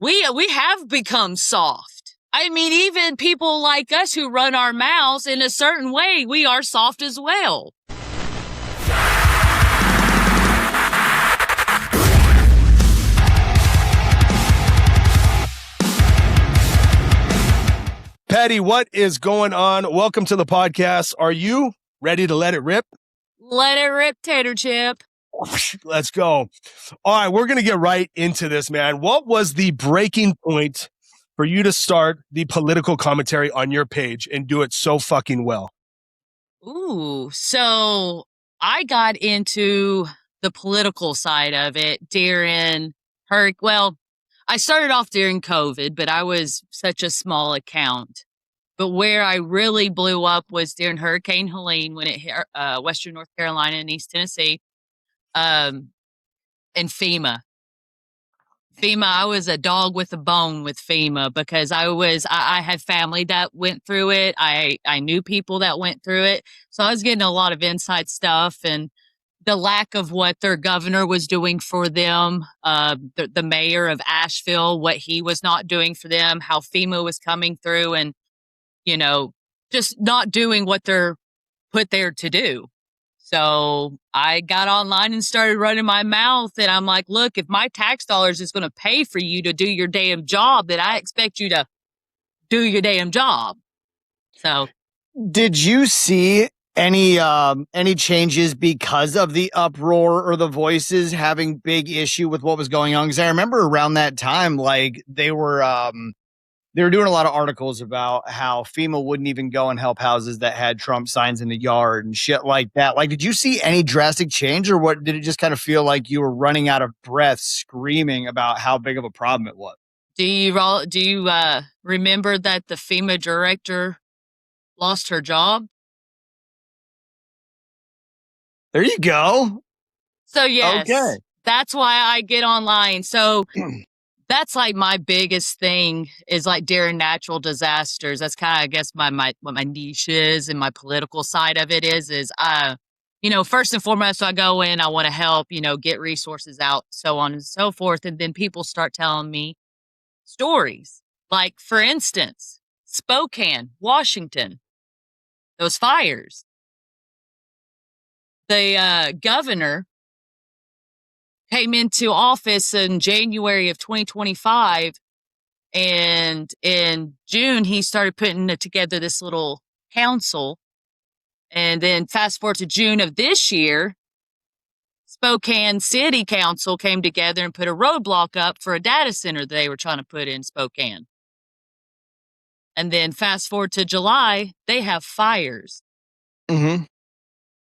we have become soft. I mean, even people like us who run our mouths in a certain way, we are soft as well. Patty, what is going on? Welcome to the podcast. Are you ready to let it rip? Let it rip, Tater Chip. Let's go. All right, we're going to get right into this, man. What was the breaking point for you to start the political commentary on your page and do it so fucking well? Ooh, so I got into the political side of it during I started off during COVID, but I was such a small account. But where I really blew up was during Hurricane Helene when it hit Western North Carolina and East Tennessee, and FEMA. I was a dog with a bone with FEMA because I had family that went through it. I knew people that went through it. So I was getting a lot of inside stuff and the lack of what their governor was doing for them, the mayor of Asheville, what he was not doing for them, how FEMA was coming through and, just not doing what they're put there to do. So I got online and started running my mouth and I'm like, look, if my tax dollars is going to pay for you to do your damn job, then I expect you to do your damn job. So did you see any changes because of the uproar or the voices having big issue with what was going on? Because I remember around that time, like they were doing a lot of articles about how FEMA wouldn't even go and help houses that had Trump signs in the yard and shit like that. Like, did you see any drastic change, or what? Did it just kind of feel like you were running out of breath, screaming about how big of a problem it was? Do you remember that the FEMA director lost her job? There you go. So yes, okay. That's why I get online. So that's like my biggest thing is like during natural disasters. That's kind of, I guess, what my niche is and my political side of it is first and foremost, I go in, I want to help, get resources out, so on and so forth. And then people start telling me stories. Like, for instance, Spokane, Washington, those fires. The governor came into office in January of 2025, and in June, he started putting together this little council. And then fast forward to June of this year, Spokane City Council came together and put a roadblock up for a data center that they were trying to put in Spokane. And then fast forward to July, they have fires. Mm-hmm.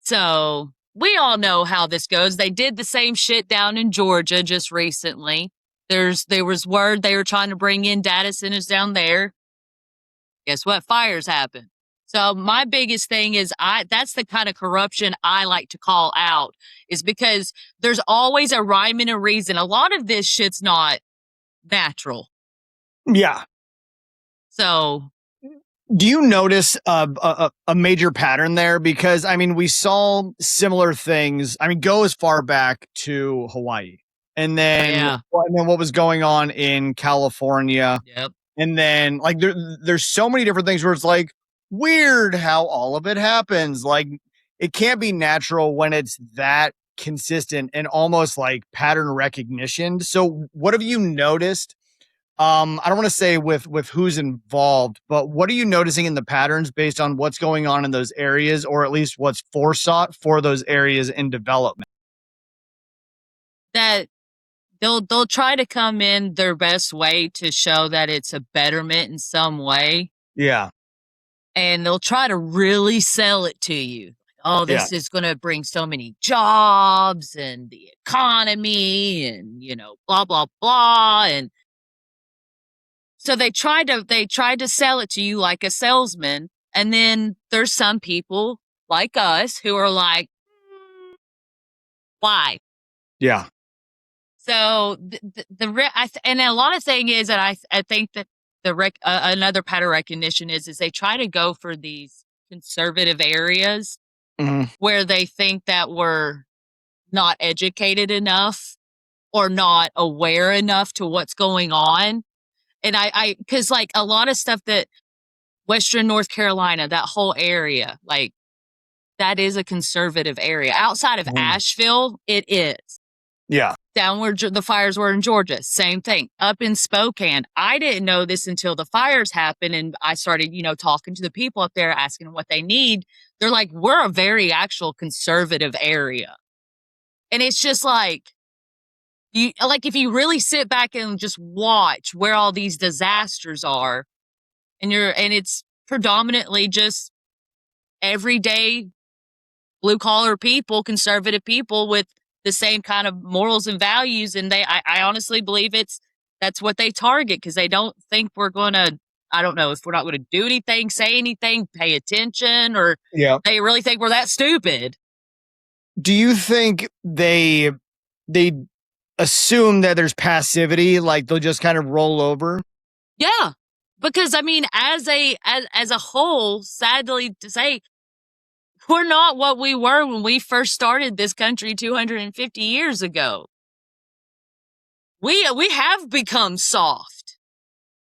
So we all know how this goes. They did the same shit down in Georgia just recently. There was word they were trying to bring in data centers down there. Guess what? Fires happen. So my biggest thing is that's the kind of corruption I like to call out, is because there's always a rhyme and a reason. A lot of this shit's not natural. Yeah. So do you notice a major pattern there? Because, I mean, we saw similar things. I mean, go as far back to Hawaii. And then, what was going on in California. Yep. And then, like, there's so many different things where it's like, weird how all of it happens. Like, it can't be natural when it's that consistent and almost like pattern recognition. So what have you noticed? I don't want to say with who's involved, but what are you noticing in the patterns based on what's going on in those areas, or at least what's foresought for those areas in development? That they'll try to come in their best way to show that it's a betterment in some way. Yeah. And they'll try to really sell it to you. Oh, this is going to bring so many jobs and the economy and, blah, blah, blah. And so they tried to sell it to you like a salesman. And then there's some people like us who are like, why? Yeah. So and a lot of thing is that I think that another pattern recognition is they try to go for these conservative areas where they think that we're not educated enough or not aware enough to what's going on. And cause like a lot of stuff that Western North Carolina, that whole area, like that is a conservative area. Outside of Asheville, it is. Yeah. Down where the fires were in Georgia, same thing. Up in Spokane, I didn't know this until the fires happened, and I started, talking to the people up there, asking them what they need. They're like, we're a very actual conservative area. And it's just like, if you really sit back and just watch where all these disasters are, and it's predominantly just everyday blue collar people, conservative people with the same kind of morals and values. And I honestly believe that's what they target, because they don't think we're going to, I don't know if we're not going to do anything, say anything, pay attention, or they really think we're that stupid. Do you think they assume that there's passivity, like they'll just kind of roll over? Yeah. Because I mean, as a whole, sadly to say, we're not what we were when we first started this country 250 years ago. We have become soft.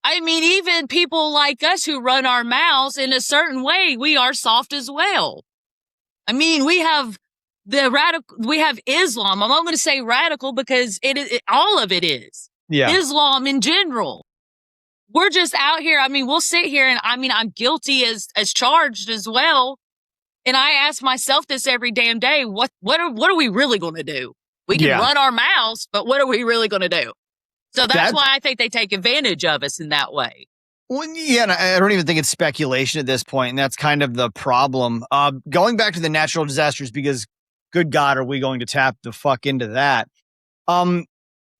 I mean, even people like us who run our mouths in a certain way, we are soft as well. I mean, we have we have Islam. I'm not going to say radical because all of it is. Yeah. Islam in general. We're just out here. I mean, we'll sit here and I'm guilty as charged as well. And I ask myself this every damn day, what are we really going to do? We can run our mouths, but what are we really going to do? So that's why I think they take advantage of us in that way. Well, yeah, and I don't even think it's speculation at this point, and that's kind of the problem. Going back to the natural disasters, because good God, are we going to tap the fuck into that?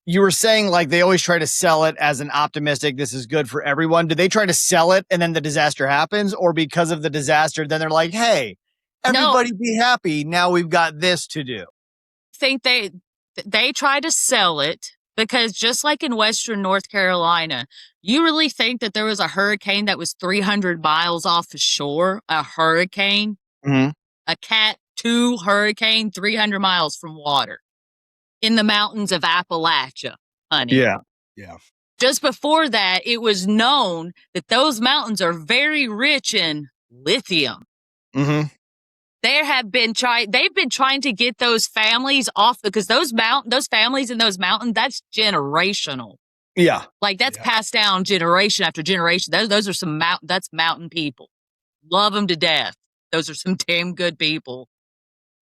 You were saying like they always try to sell it as an optimistic, this is good for everyone. Do they try to sell it and then the disaster happens? Or because of the disaster, then they're like, hey, everybody be happy. Now we've got this to do. I think they try to sell it because just like in Western North Carolina, you really think that there was a hurricane that was 300 miles off the shore? A hurricane? Mm-hmm. A Cat 2 hurricane 300 miles from water in the mountains of Appalachia, honey. Yeah. Yeah. Just before that, it was known that those mountains are very rich in lithium. Mm-hmm. They've been trying to get those families off because those families in those mountains, that's generational. Yeah. Like that's passed down generation after generation. Those are that's mountain people. Love them to death. Those are some damn good people.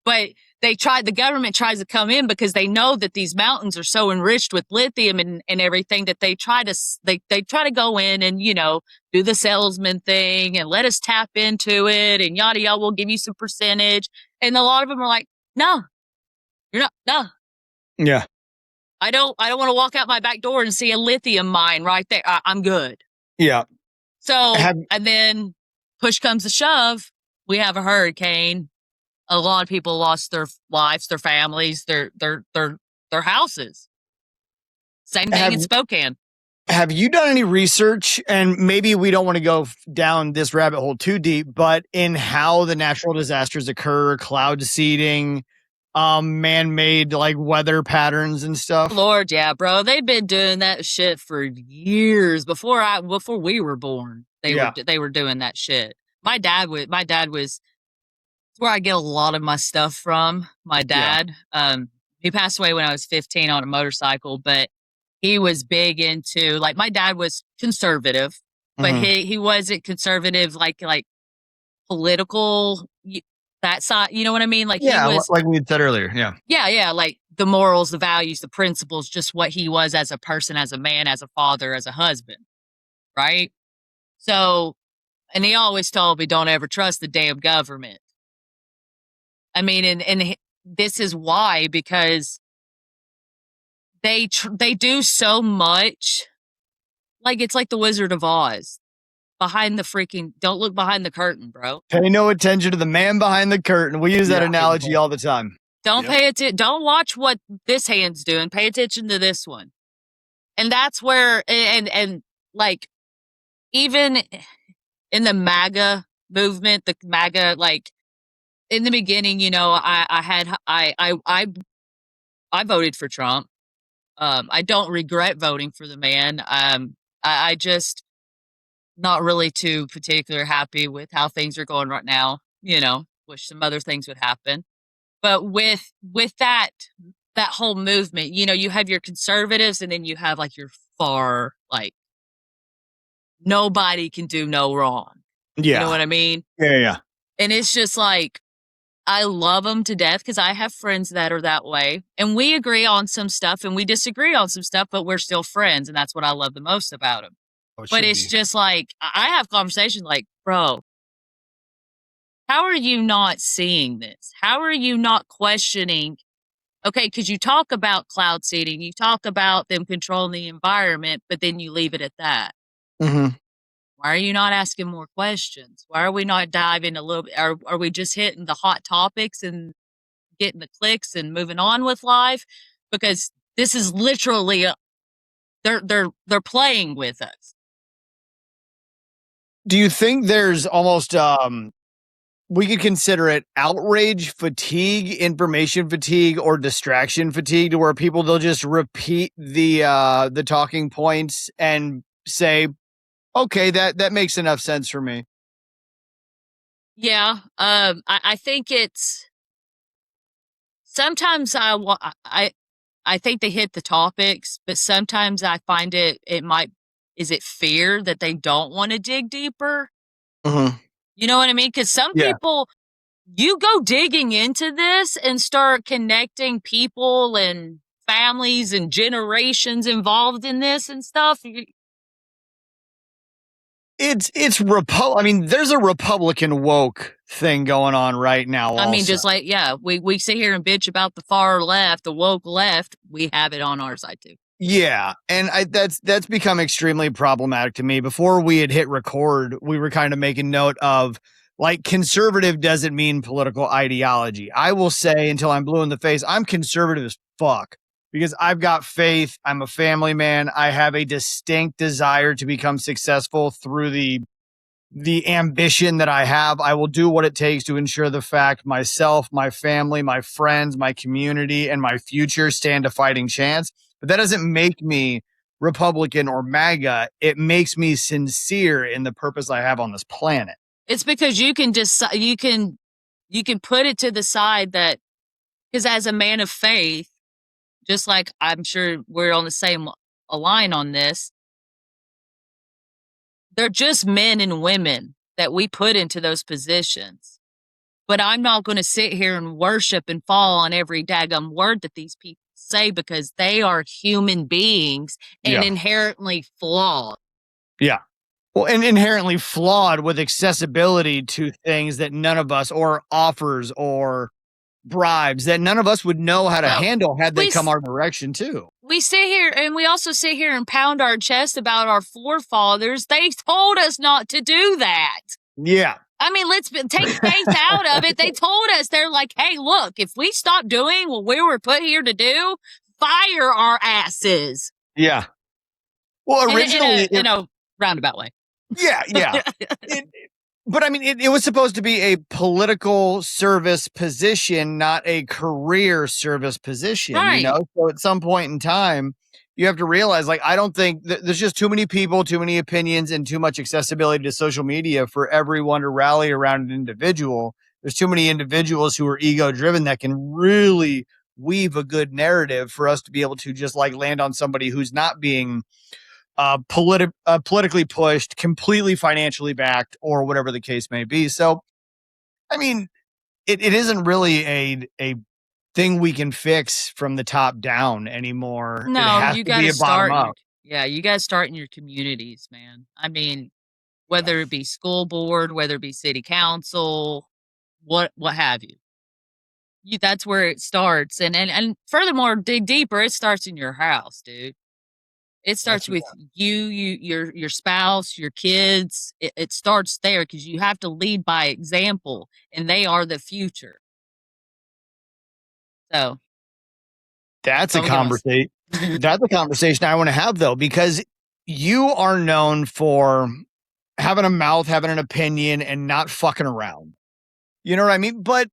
But the government tries to come in because they know that these mountains are so enriched with lithium and everything that they try to go in and, do the salesman thing and let us tap into it and yada yada, we'll give you some percentage. And a lot of them are like, no, you're not, no. Yeah. I don't want to walk out my back door and see a lithium mine right there. I'm good. Yeah. So, and then push comes to shove, we have a hurricane. A lot of people lost their lives, their families, their houses. Same thing in Spokane. Have you done any research? And maybe we don't want to go down this rabbit hole too deep, but in how the natural disasters occur, cloud seeding, man-made like weather patterns and stuff. Lord, yeah, bro, they've been doing that shit for years before we were born. They were doing that shit. My dad was where I get a lot of my stuff from. My dad, he passed away when I was 15 on a motorcycle, but he was big into like my dad was conservative, but he wasn't conservative like political that side. You know what I mean? Like he was like we had said earlier. Yeah, like the morals, the values, the principles, just what he was as a person, as a man, as a father, as a husband, right? So, and he always told me, don't ever trust the damn government. I mean, and this is why, because they do so much. Like, it's like the Wizard of Oz. Don't look behind the curtain, bro. Pay no attention to the man behind the curtain. We use that analogy all the time. Don't pay attention. Don't watch what this hand's doing. Pay attention to this one. And that's where, and like, even in the MAGA movement, the MAGA, like, in the beginning, I voted for Trump. I don't regret voting for the man. I just not really too particular happy with how things are going right now. Wish some other things would happen. But with that whole movement, you have your conservatives and then you have like your far like nobody can do no wrong. You know Yeah. what I mean? Yeah. And it's just like I love them to death because I have friends that are that way. And we agree on some stuff and we disagree on some stuff, but we're still friends. And that's what I love the most about them. Oh, it But should it's be. just like, I have conversations like, bro, how are you not seeing this? How are you not questioning? Okay, because you talk about cloud seeding, you talk about them controlling the environment, but then you leave it at that. Mm-hmm. Why are you not asking more questions? Why are we not diving a little bit? Are we just hitting the hot topics and getting the clicks and moving on with life? Because this is literally they're playing with us. Do you think there's almost we could consider it outrage fatigue, information fatigue, or distraction fatigue, to where people they'll just repeat the talking points and say, okay, that makes enough sense for me. Yeah, I think it's sometimes I think they hit the topics, but sometimes I find it might is it fear that they don't want to dig deeper? Mm-hmm. You know what I mean? Because some Yeah. people, you go digging into this and start connecting people and families and generations involved in this and stuff. It's I mean, there's a Republican woke thing going on right now. I mean, Also, just like, yeah, we sit here and bitch about the far left, the woke left. We have it on our side too. yeah, and that's become extremely problematic to me. Before we had hit record, we were kind of making note of like conservative doesn't mean political ideology. I will say until I'm blue in the face, I'm conservative as fuck because I've got faith. I'm a family man. I have a distinct desire to become successful through the ambition that I have. I will do what it takes to ensure the fact myself, my family, my friends, my community, and my future stand a fighting chance. But that doesn't make me Republican or MAGA. It makes me sincere in the purpose I have on this planet. It's because you can just you can put it to the side that because as a man of faith, just like I'm sure we're on the same line on this, they're just men and women that we put into those positions. But I'm not going to sit here and worship and fall on every daggum word that these people say because they are human beings and Yeah. inherently flawed. Yeah. Well, and inherently flawed with accessibility to things that none of us, or offers or bribes that none of us would know how to Well, handle had they we come s- our direction too. We sit here and we also sit here and pound our chest about our forefathers. They told us not to do that. Yeah. I mean, let's take faith out of it. They told us, they're like, hey, look, if we stop doing what we were put here to do, fire our asses. Yeah. Well, originally, In a roundabout way. yeah. But I mean, it was supposed to be a political service position, not a career service position, Right. So at some point in time, you have to realize, like, I don't think there's just too many people, too many opinions, and too much accessibility to social media for everyone to rally around an individual. There's too many individuals who are ego driven that can really weave a good narrative for us to be able to just like land on somebody who's not being politically pushed, completely financially backed, or whatever the case may be. So, I mean, it isn't really a thing we can fix from the top down anymore. It No, has you to got be to a bottom start. up. Yeah, you got to start in your communities, man. I mean, whether it be school board, whether it be city council, what have you. That's where it starts. And furthermore, dig deeper, it starts in your house, dude. It starts with your spouse, your kids. It starts there because you have to lead by example, and they are the future. So That's a don't get us. conversation. That's a conversation I want to have though, because you are known for having a mouth, having an opinion, and not fucking around. You know what I mean? But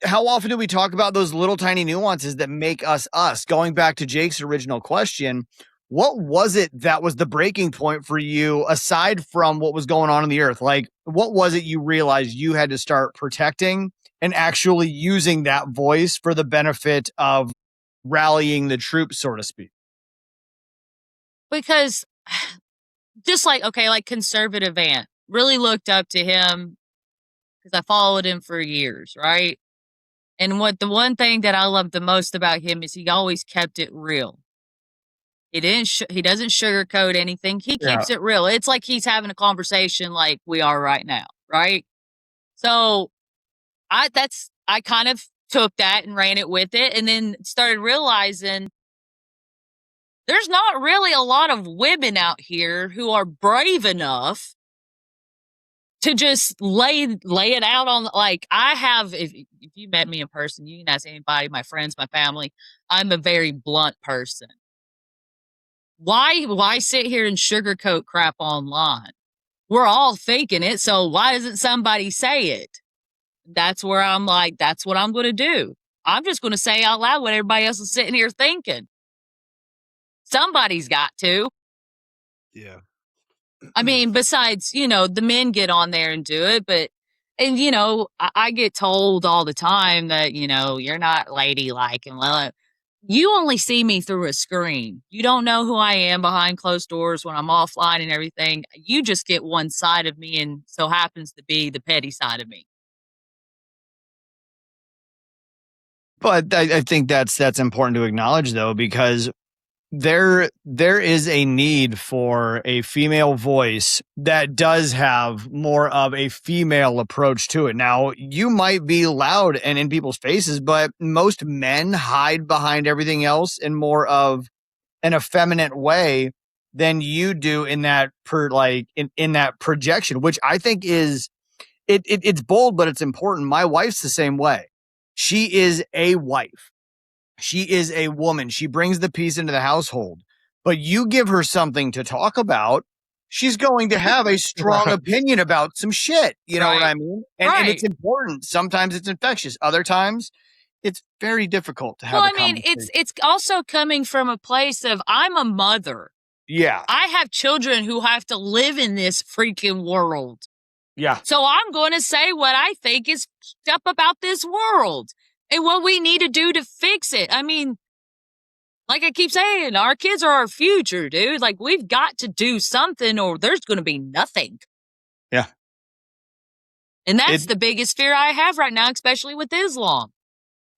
how often do we talk about those little tiny nuances that make us us? Going back to Jake's original question, what was it that was the breaking point for you aside from what was going on in the earth? Like, what was it you realized you had to start protecting and actually using that voice for the benefit of rallying the troops, so to speak? Because just like, okay, like conservative Ant, really looked up to him because I followed him for years, right? And what the one thing that I love the most about him is he always kept it real. He doesn't sugarcoat anything. He keeps it real. It's like he's having a conversation like we are right now, right? So I kind of took that and ran it with it, and then started realizing there's not really a lot of women out here who are brave enough to just lay it out on, like, I have. If you met me in person, you can ask anybody, my friends, my family. I'm a very blunt person. Why sit here and sugarcoat crap online? We're all thinking it, so why doesn't somebody say it? That's where I'm like, that's what I'm going to do. I'm just going to say out loud what everybody else is sitting here thinking. Somebody's got to. Yeah. I mean, besides, the men get on there and do it, and I get told all the time that, you're not ladylike, and you only see me through a screen. You don't know who I am behind closed doors when I'm offline and everything. You just get one side of me, and so happens to be the petty side of me. But I think that's important to acknowledge, though, because there is a need for a female voice that does have more of a female approach to it. Now, you might be loud and in people's faces, but most men hide behind everything else in more of an effeminate way than you do in that in that projection, which I think is it's bold, but it's important. My wife's the same way. She is a wife. She is a woman. She brings the peace into the household. But you give her something to talk about, she's going to have a strong opinion about some shit. You know what I mean? And it's important. Sometimes it's infectious. Other times it's very difficult to have a conversation. It's also coming from a place of, I'm a mother. Yeah. I have children who have to live in this freaking world. Yeah. So I'm going to say what I think is up about this world and what we need to do to fix it. I mean, like I keep saying, our kids are our future, dude. Like, we've got to do something or there's going to be nothing. Yeah. And that's the biggest fear I have right now, especially with Islam.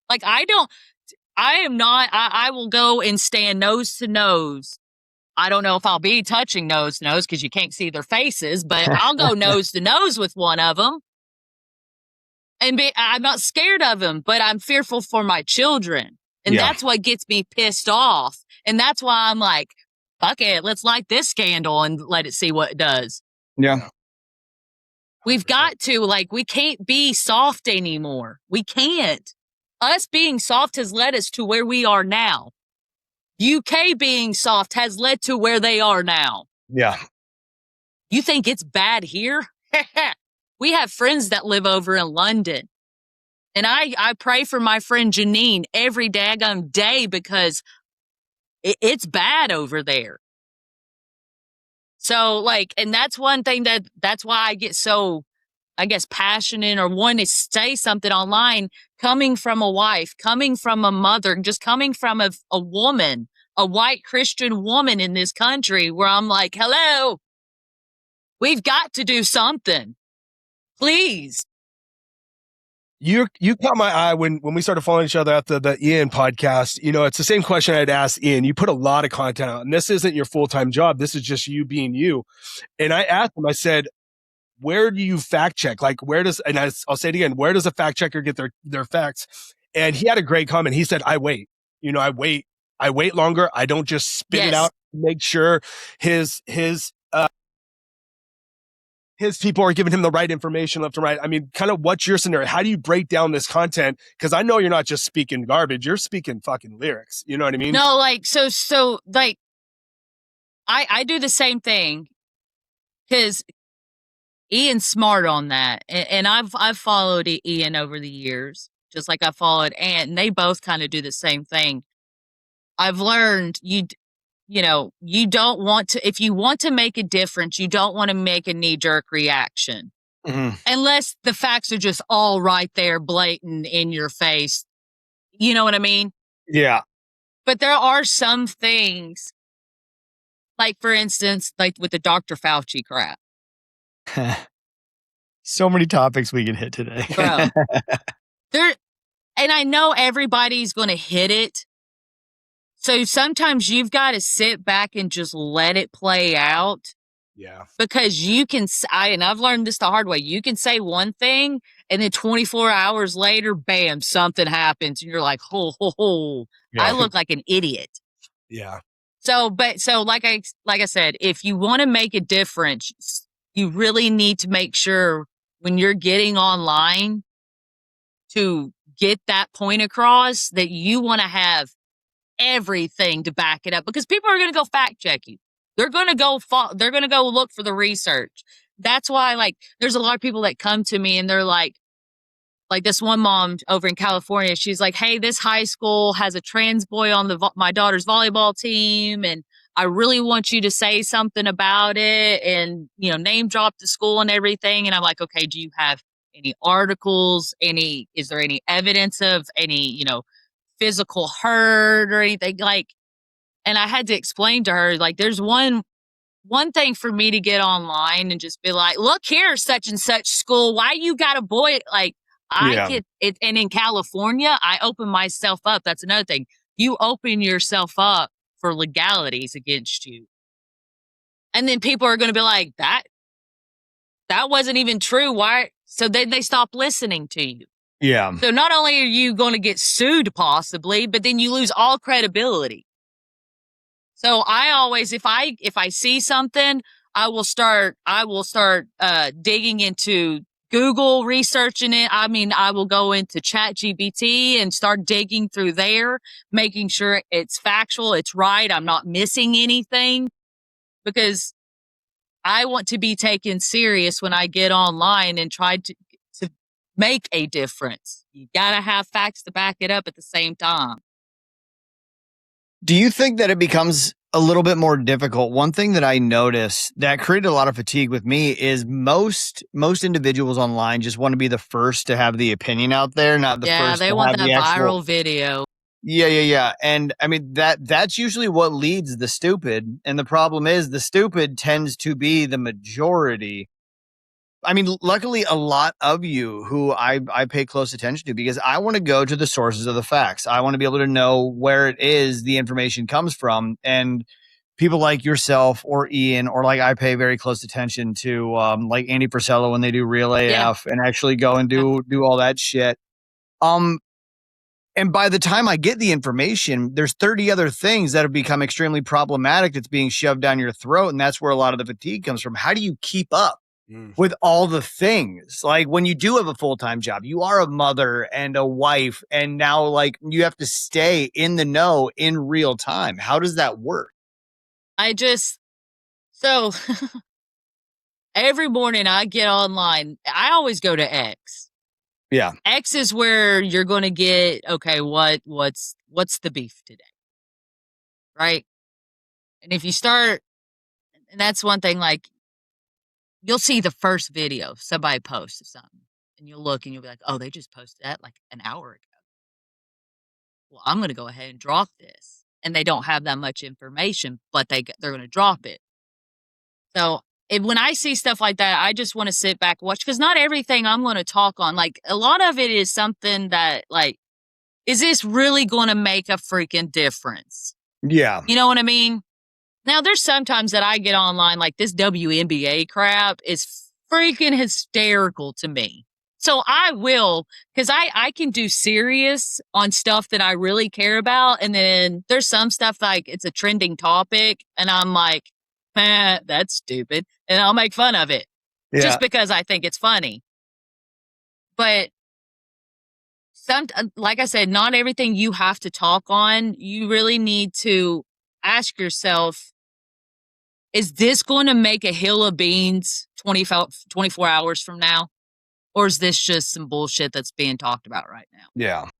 Like, I will go and stand nose to nose. I don't know if I'll be touching nose to nose because you can't see their faces, but I'll go nose to nose with one of them. And I'm not scared of them, but I'm fearful for my children. And that's what gets me pissed off. And that's why I'm like, fuck it, let's light this candle and let it see what it does. Yeah. We've got to, we can't be soft anymore. We can't. Us being soft has led us to where we are now. UK being soft has led to where they are now. Yeah. You think it's bad here? We have friends that live over in London. And I pray for my friend Janine every daggone day because it's bad over there. So, and that's one thing that's why I get so, I guess, passionate or want to say something online, coming from a wife, coming from a mother, just coming from a woman, a white Christian woman in this country, where I'm like, hello, we've got to do something. Please. You caught my eye when we started following each other after the Ian podcast. It's the same question I'd asked Ian. You put a lot of content out, and this isn't your full-time job. This is just you being you. And I asked him, I said, where do you fact check? And I'll say it again, where does a fact checker get their facts? And he had a great comment. He said, I wait. I wait longer. I don't just spit it out. Make sure his people are giving him the right information left and right. I mean, kind of what's your scenario? How do you break down this content? Because I know you're not just speaking garbage. You're speaking fucking lyrics. You know what I mean? No, I do the same thing because Ian's smart on that. And I've followed Ian over the years, just like I followed Ant, and they both kind of do the same thing. I've learned you don't want to, if you want to make a difference, you don't want to make a knee-jerk reaction. Mhm. Unless the facts are just all right there, blatant in your face. You know what I mean? Yeah. But there are some things, like for instance, like with the Dr. Fauci crap. So many topics we can hit today. Bro. And I know everybody's going to hit it. So sometimes you've got to sit back and just let it play out. Yeah. Because you can, and I've learned this the hard way, you can say one thing and then 24 hours later, bam, something happens. And you're like, ho. Yeah. I look like an idiot. Yeah. So like I said, if you want to make a difference, you really need to make sure when you're getting online to get that point across that you want to have everything to back it up, because people are going to go fact check you. They're going to go look for the research. That's why, like, there's a lot of people that come to me and they're like this one mom over in California, she's like, hey, this high school has a trans boy on my daughter's volleyball team, and I really want you to say something about it and, name drop the school and everything. And I'm like, okay, do you have any articles? Is there any evidence of any, physical hurt or anything? Like, and I had to explain to her, like, there's one thing for me to get online and just be like, look here, such and such school, why you got a boy? Like, I get it. And in California, I open myself up. That's another thing. You open yourself up for legalities against you. And then people are going to be like, that wasn't even true. Why? So then they stop listening to you. Yeah. So not only are you going to get sued possibly, but then you lose all credibility. So I always, if I see something, I will start digging into Google, researching it. I mean, I will go into ChatGPT and start digging through there, making sure it's factual, it's right, I'm not missing anything, because I want to be taken serious when I get online and try to make a difference. You gotta have facts to back it up at the same time. Do you think that it becomes a little bit more difficult? One thing that I notice that created a lot of fatigue with me is most individuals online just want to be the first to have the opinion out there, not the first they to want have that the viral video. Yeah. And I mean, that's usually what leads the stupid. And the problem is the stupid tends to be the majority. I mean, luckily, a lot of you who I pay close attention to, because I want to go to the sources of the facts. I want to be able to know where it is the information comes from. And people like yourself or Ian, or like I pay very close attention to like Andy Priscilla when they do Real AF and actually go and do all that shit. And by the time I get the information, there's 30 other things that have become extremely problematic that's being shoved down your throat. And that's where a lot of the fatigue comes from. How do you keep up with all the things? Like, when you do have a full-time job, you are a mother and a wife, and now like you have to stay in the know in real time. How does that work? So every morning I get online, I always go to X. Yeah. X is where you're going to get, okay, what's the beef today? Right? And if you start, and that's one thing, like, you'll see the first video somebody posts of something, and you'll look and you'll be like, oh, they just posted that like an hour ago. Well, I'm going to go ahead and drop this. And they don't have that much information, but they're going to drop it. So when I see stuff like that, I just want to sit back, watch, because not everything I'm going to talk on, like, a lot of it is something that, like, is this really going to make a freaking difference? Yeah. You know what I mean? Now, there's sometimes that I get online, like this WNBA crap is freaking hysterical to me. So I will, because I can do serious on stuff that I really care about. And then there's some stuff like it's a trending topic, and I'm like, that's stupid. And I'll make fun of it just because I think it's funny. But like I said, not everything you have to talk on. You really need to ask yourself, is this going to make a hill of beans 24 hours from now? Or is this just some bullshit that's being talked about right now? Yeah.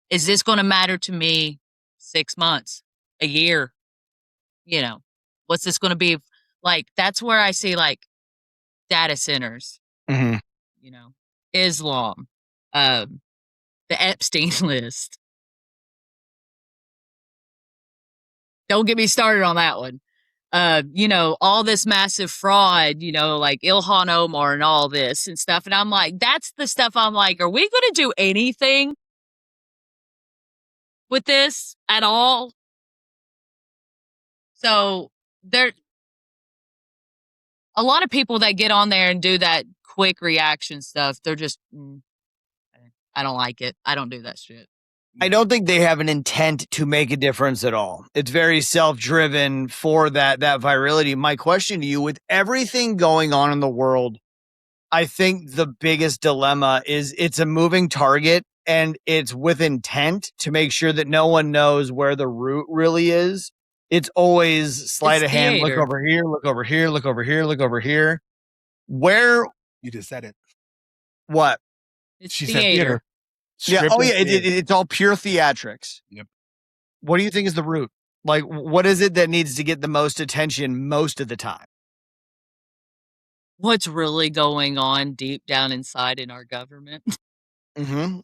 Is this going to matter to me 6 months, a year? what's this going to be like? That's where I see like data centers, Mhm. Islam, um, the Epstein list. Don't get me started on that one. All this massive fraud, like Ilhan Omar and all this and stuff. And I'm like, that's the stuff I'm like, are we going to do anything with this at all? So there, a lot of people that get on there and do that quick reaction stuff, they're just, I don't like it. I don't do that shit. I don't think they have an intent to make a difference at all. It's very self-driven for that virality. My question to you, with everything going on in the world, I think the biggest dilemma is it's a moving target, and it's with intent to make sure that no one knows where the root really is. It's always sleight of hand, look over here, look over here, look over here, look over here. Where You just said it. what? She said theater. Yeah. Oh, yeah. It's all pure theatrics. Yep. What do you think is the root? Like, what is it that needs to get the most attention most of the time? What's really going on deep down inside in our government? Mm-hmm.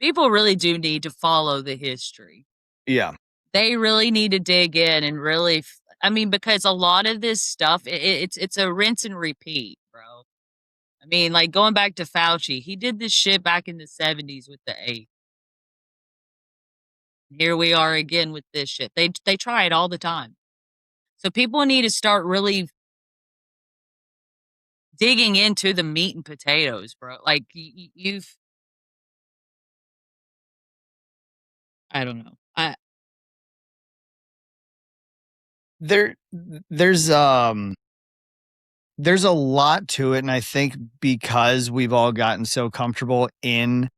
People really do need to follow the history. Yeah. They really need to dig in and really, because a lot of this stuff, it's a rinse and repeat, bro. I mean, like going back to Fauci, he did this shit back in the 70s with the AIDS. Here we are again with this shit. They try it all the time. So people need to start really digging into the meat and potatoes, bro. Like I don't know. There's a lot to it, and I think because we've all gotten so comfortable in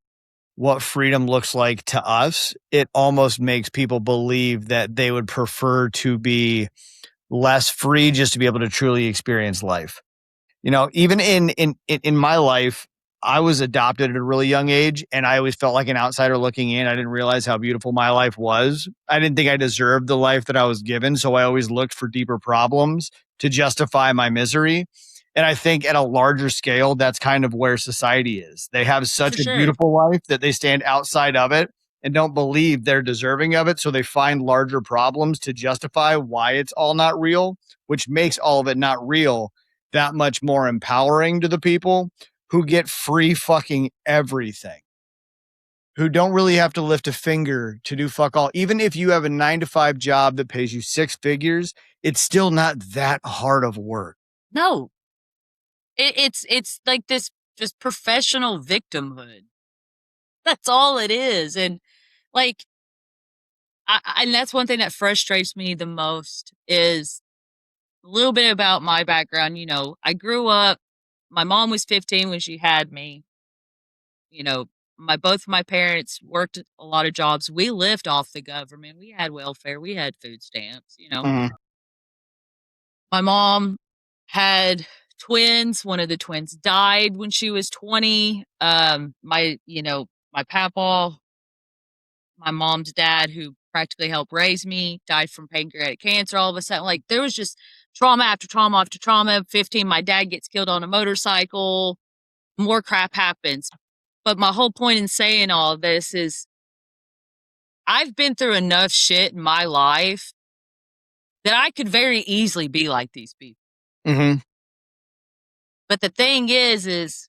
what freedom looks like to us, it almost makes people believe that they would prefer to be less free just to be able to truly experience life. Even in my life, I was adopted at a really young age, and I always felt like an outsider looking in. I didn't realize how beautiful my life was. I didn't think I deserved the life that I was given, so I always looked for deeper problems to justify my misery. And I think at a larger scale, that's kind of where society is. They have such For a sure. beautiful life that they stand outside of it and don't believe they're deserving of it. So they find larger problems to justify why it's all not real, which makes all of it not real that much more empowering to the people who get free fucking everything, who don't really have to lift a finger to do fuck all. Even if you have a 9-to-5 job that pays you 6 figures, it's still not that hard of work. No. It's like this just professional victimhood. That's all it is. And like, and that's one thing that frustrates me the most is a little bit about my background. I grew up, my mom was 15 when she had me. Both of my parents worked a lot of jobs. We lived off the government. We had welfare. We had food stamps. Mhm. My mom had twins. One of the twins died when she was 20. My papaw, my mom's dad, who practically helped raise me, died from pancreatic cancer all of a sudden. Like, there was just trauma after trauma after trauma. 15, my dad gets killed on a motorcycle. More crap happens. But my whole point in saying all this is I've been through enough shit in my life that I could very easily be like these people. Mm-hmm. But the thing is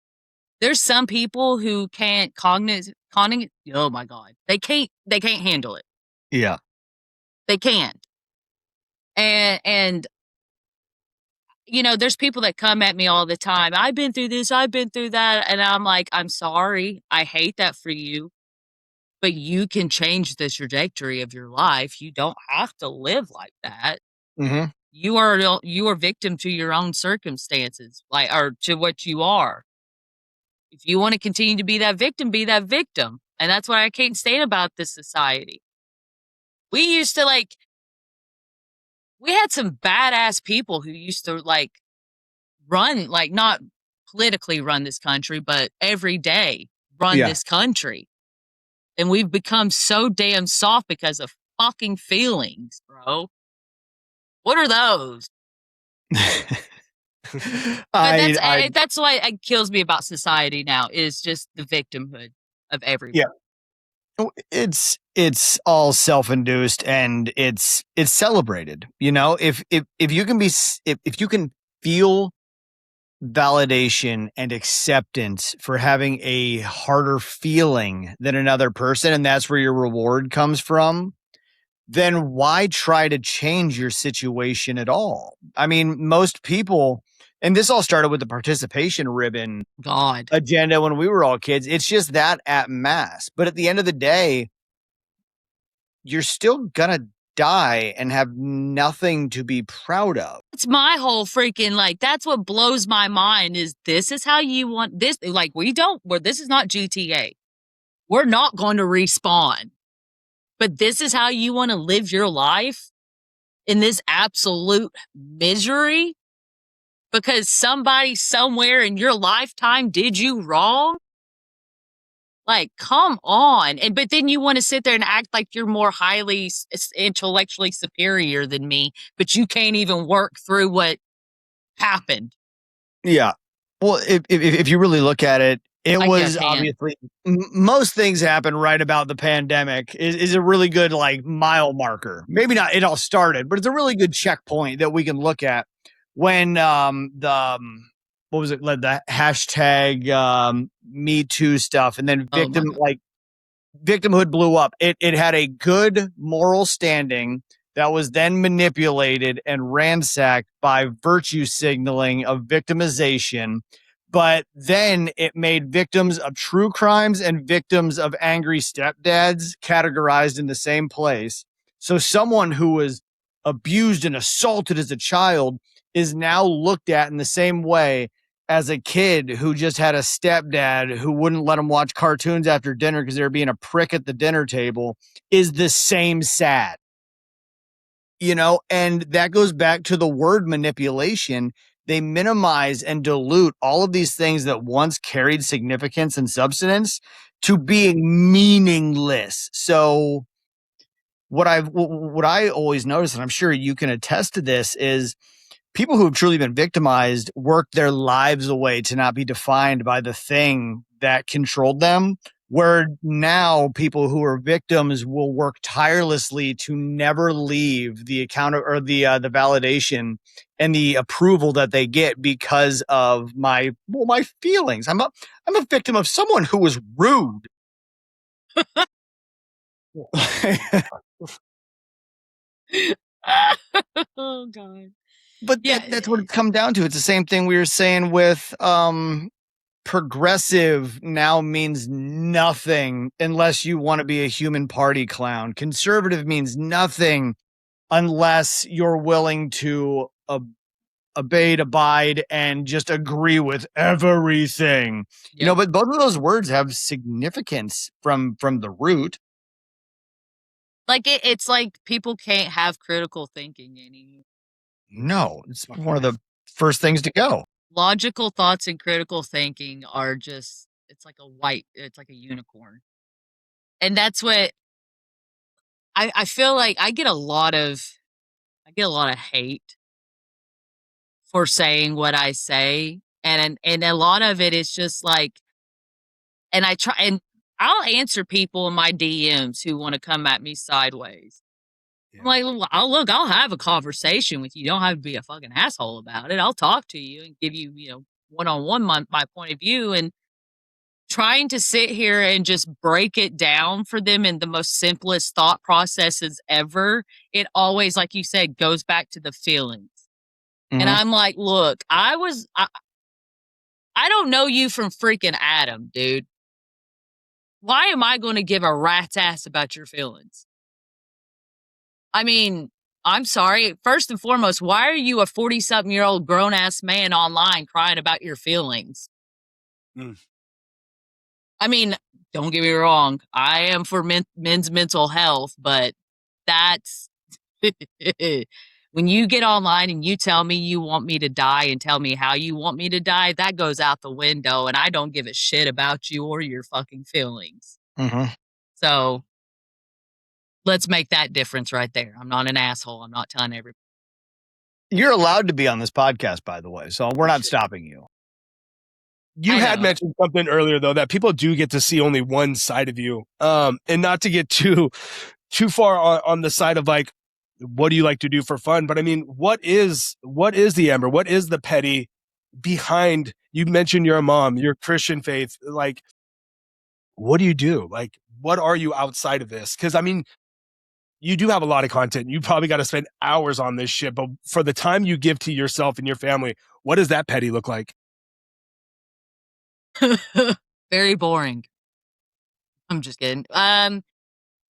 there's some people who can't oh my God. They can't handle it. Yeah. They can't. And there's people that come at me all the time. I've been through this, I've been through that. And I'm like, I'm sorry. I hate that for you. But you can change the trajectory of your life. You don't have to live like that. Mm-hmm. You are victim to your own circumstances, or to what you are. If you want to continue to be that victim, be that victim. And that's what I can't stand about this society. We used to we had some badass people who used to run, not politically run this country, but every day run this country. And we've become so damn soft because of fucking feelings, bro. What are those? But that's why it kills me about society now is just the victimhood of everyone. Yeah. It's all self-induced and it's celebrated. You know, if you can be if you can feel validation and acceptance for having a harder feeling than another person, and that's where your reward comes from, then why try to change your situation at all? I mean, most people, and this all started with the participation ribbon God. agenda when we were all kids. It's just that at mass. But at the end of the day, you're still gonna die and have nothing to be proud of. It's my whole freaking like that's what blows my mind is this is how you want this like this is not GTA. We're not going to respawn. But this is how you want to live your life in this absolute misery because somebody somewhere in your lifetime did you wrong? Like, come on. But then you want to sit there and act like you're more highly intellectually superior than me, but you can't even work through what happened. Yeah. Well, if you really look at it, it was can. obviously most things happen right about the pandemic is a really good like mile marker. Maybe not it all started, but it's a really good checkpoint that we can look at when what was it, like the hashtag Me Too stuff, and then victimhood blew up. It had a good moral standing that was then manipulated and ransacked by virtue signaling of victimization. But then it made victims of true crimes and victims of angry stepdads categorized in the same place. So someone who was abused and assaulted as a child is now looked at in the same way as a kid who just had a stepdad who wouldn't let him watch cartoons after dinner because they were being a prick at the dinner table is the same sad. You know, and that goes back to the word manipulation. They minimize and dilute all of these things that once carried significance and substance to being meaningless. So what I always notice, and I'm sure you can attest to this, is people who have truly been victimized work their lives away to not be defined by the thing that controlled them. Where now people who are victims will work tirelessly to never leave the account or the validation and the approval that they get because of my feelings. I'm a victim of someone who was rude. Oh God. But that's what it's come down to. It's the same thing we were saying with progressive now means nothing unless you want to be a human party clown. Conservative means nothing unless you're willing to abide, and just agree with everything. Yep. You know, but both of those words have significance from the root. Like it's like people can't have critical thinking anymore. No, it's one of the first things to go. Logical thoughts and critical thinking are just, it's like a unicorn. And that's what I feel like I get a lot of hate for saying what I say. And a lot of it is just like, and I'll answer people in my DMs who want to come at me sideways. Yeah. I'm like, I'll have a conversation with you. You don't have to be a fucking asshole about it. I'll talk to you and give you, one-on-one my point of view. And trying to sit here and just break it down for them in the most simplest thought processes ever, it always, like you said, goes back to the feelings. Mm-hmm. And I'm like, look, I don't know you from freaking Adam, dude. Why am I going to give a rat's ass about your feelings? I mean, I'm sorry. First and foremost, why are you a 40-something-year-old grown-ass man online crying about your feelings? Mm. I mean, don't get me wrong. I am for men's mental health, but that's... When you get online and you tell me you want me to die and tell me how you want me to die, that goes out the window, and I don't give a shit about you or your fucking feelings. Mm-hmm. So let's make that difference right there. I'm not an asshole. I'm not telling everybody. You're allowed to be on this podcast, by the way, so we're not stopping you. You had mentioned something earlier, though, that people do get to see only one side of you, and not to get too far on the side of like, what do you like to do for fun? But I mean, what is the Amber? What is the petty behind? You mentioned you're a mom, your Christian faith. Like, what do you do? Like, what are you outside of this? Because I mean, you do have a lot of content. You probably got to spend hours on this shit. But for the time you give to yourself and your family, what does that petty look like? Very boring. I'm just kidding.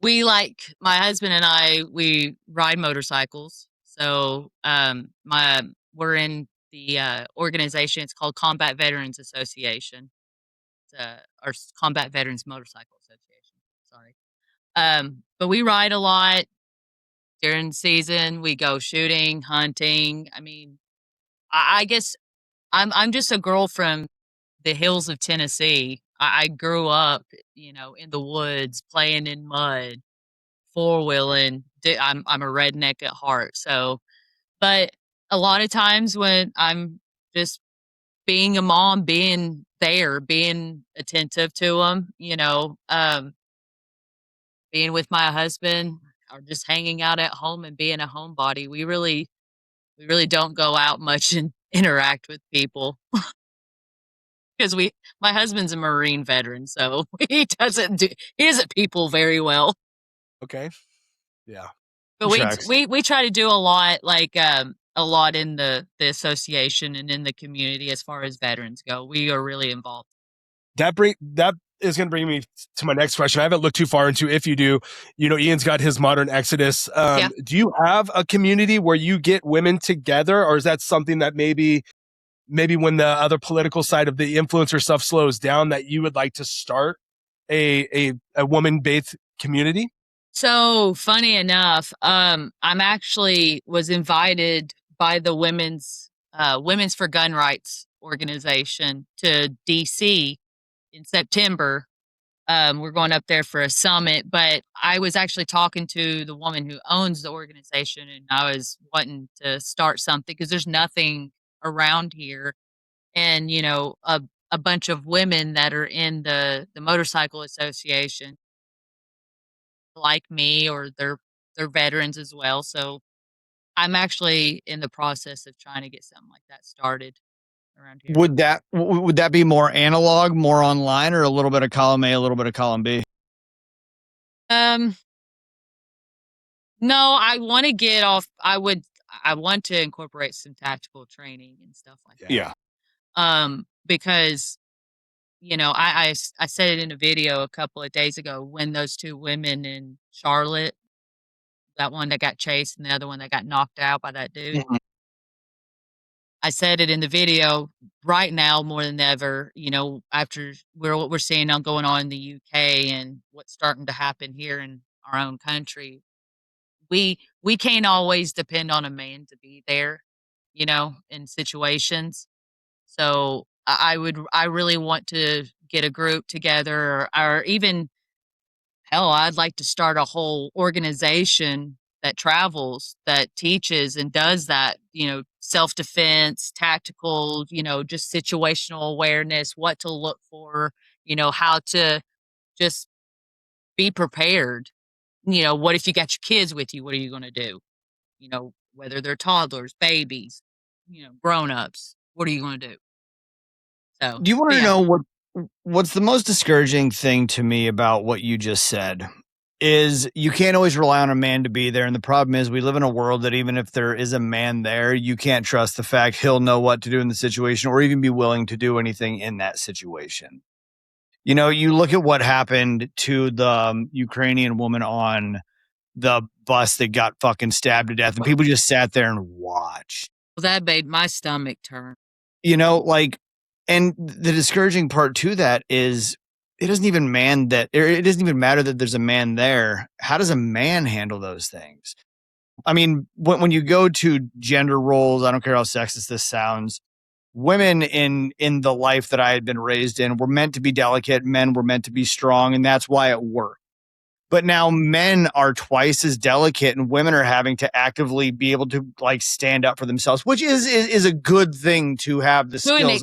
We my husband and I, we ride motorcycles. So, we're in the organization. It's called Combat Veterans Association. Or Combat Veterans Motorcycle Association. Sorry. But we ride a lot during the season. We go shooting, hunting. I mean, I guess I'm just a girl from the hills of Tennessee. I grew up, in the woods, playing in mud, four wheeling. I'm a redneck at heart. So, but a lot of times when I'm just being a mom, being there, being attentive to them, being with my husband, or just hanging out at home and being a homebody. We really don't go out much and interact with people. Because my husband's a Marine veteran, so he doesn't people very well. Okay. Yeah. But we try to do a lot, a lot in the association and in the community as far as veterans go. We are really involved. That is going to bring me to my next question. I haven't looked too far into if you do. Ian's got his modern exodus. Yeah. Do you have a community where you get women together, or is that something that maybe when the other political side of the influencer stuff slows down, that you would like to start a woman-based community? So funny enough, I'm actually was invited by the Women's for Gun Rights organization to DC in September. We're going up there for a summit, but I was actually talking to the woman who owns the organization, and I was wanting to start something because there's nothing around here. And, a bunch of women that are in the motorcycle association like me, or they're veterans as well. So I'm actually in the process of trying to get something like that started around here. Would that be more analog, more online, or a little bit of column A, a little bit of column B? No, I want to get off. I want to incorporate some tactical training and stuff like that. Yeah. Because, I said it in a video a couple of days ago when those two women in Charlotte, that one that got chased and the other one that got knocked out by that dude. Mhm. I said it in the video. Right now, more than ever, after what we're seeing now going on in the UK and what's starting to happen here in our own country, we can't always depend on a man to be there, in situations. So I really want to get a group together, or even, hell, I'd like to start a whole organization that travels, that teaches and does that, self-defense, tactical, just situational awareness, what to look for, how to just be prepared. What if you got your kids with you? What are you going to do? Whether they're toddlers, babies, grown-ups, what are you going to do? So, do you want to know what's the most discouraging thing to me about what you just said? Is you can't always rely on a man to be there. And the problem is we live in a world that even if there is a man there, you can't trust the fact he'll know what to do in the situation or even be willing to do anything in that situation. You look at what happened to the Ukrainian woman on the bus that got fucking stabbed to death, and people just sat there and watched. Well, that made my stomach turn. And the discouraging part to that is it doesn't even matter that there's a man there. How does a man handle those things? I mean, when you go to gender roles, I don't care how sexist this sounds, women in the life that I had been raised in were meant to be delicate. Men were meant to be strong. And that's why it worked. but now men are twice as delicate and women are having to actively be able to like stand up for themselves, which is a good thing to have the skills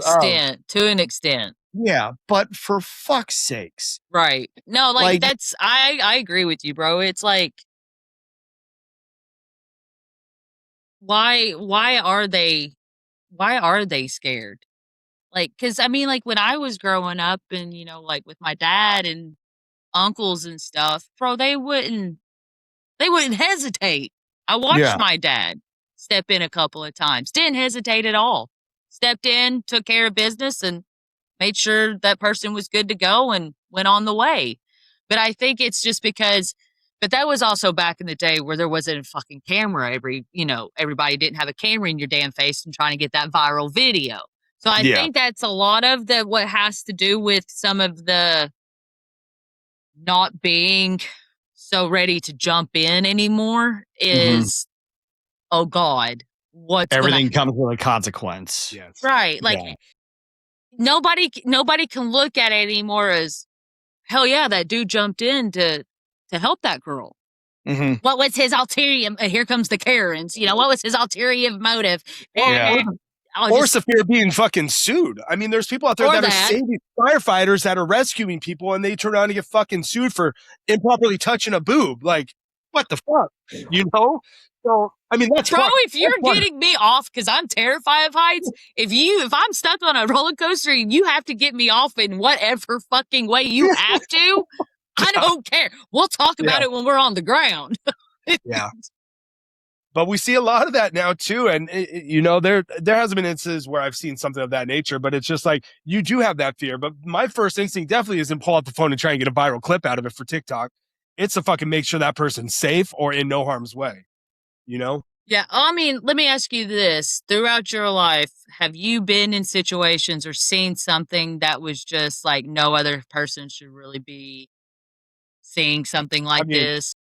to an extent. Yeah, but for fuck's sakes. Right. No, like that's I agree with you, bro. It's like why are they scared? Like, cause I mean, like when I was growing up and, you know, like with my dad and uncles and stuff, bro, they wouldn't hesitate. I watched my dad step in a couple of times, didn't hesitate at all. Stepped in, took care of business and made sure that person was good to go and went on the way. But I think it's just because, but that was also back in the day where there wasn't a fucking camera. Everybody didn't have a camera in your damn face and trying to get that viral video. So I think that's a lot of what has to do with some of the not being so ready to jump in anymore is, oh God, everything comes with a consequence. Yes. Right. Like nobody can look at it anymore as, hell yeah, that dude jumped in to help that girl. Mm-hmm. What was his ulterior? Here comes the Karens. You know, what was his ulterior motive? Or severe being fucking sued. I mean, there's people out there that are saving firefighters that are rescuing people and they turn around and get fucking sued for improperly touching a boob. Like, what the fuck? You know? So, I mean, that's bro, if you're getting me off because I'm terrified of heights, if I'm stuck on a roller coaster and you have to get me off in whatever fucking way you have to, I don't care. We'll talk about it when we're on the ground. Yeah. But we see a lot of that now too. And you know, there hasn't been instances where I've seen something of that nature, but it's just like, you do have that fear. But my first instinct definitely isn't pull out the phone and try and get a viral clip out of it for TikTok. It's to fucking make sure that person's safe or in no harm's way, you know? Yeah. I mean, let me ask you this. Throughout your life, have you been in situations or seen something that was just like no other person should really be seeing something like this?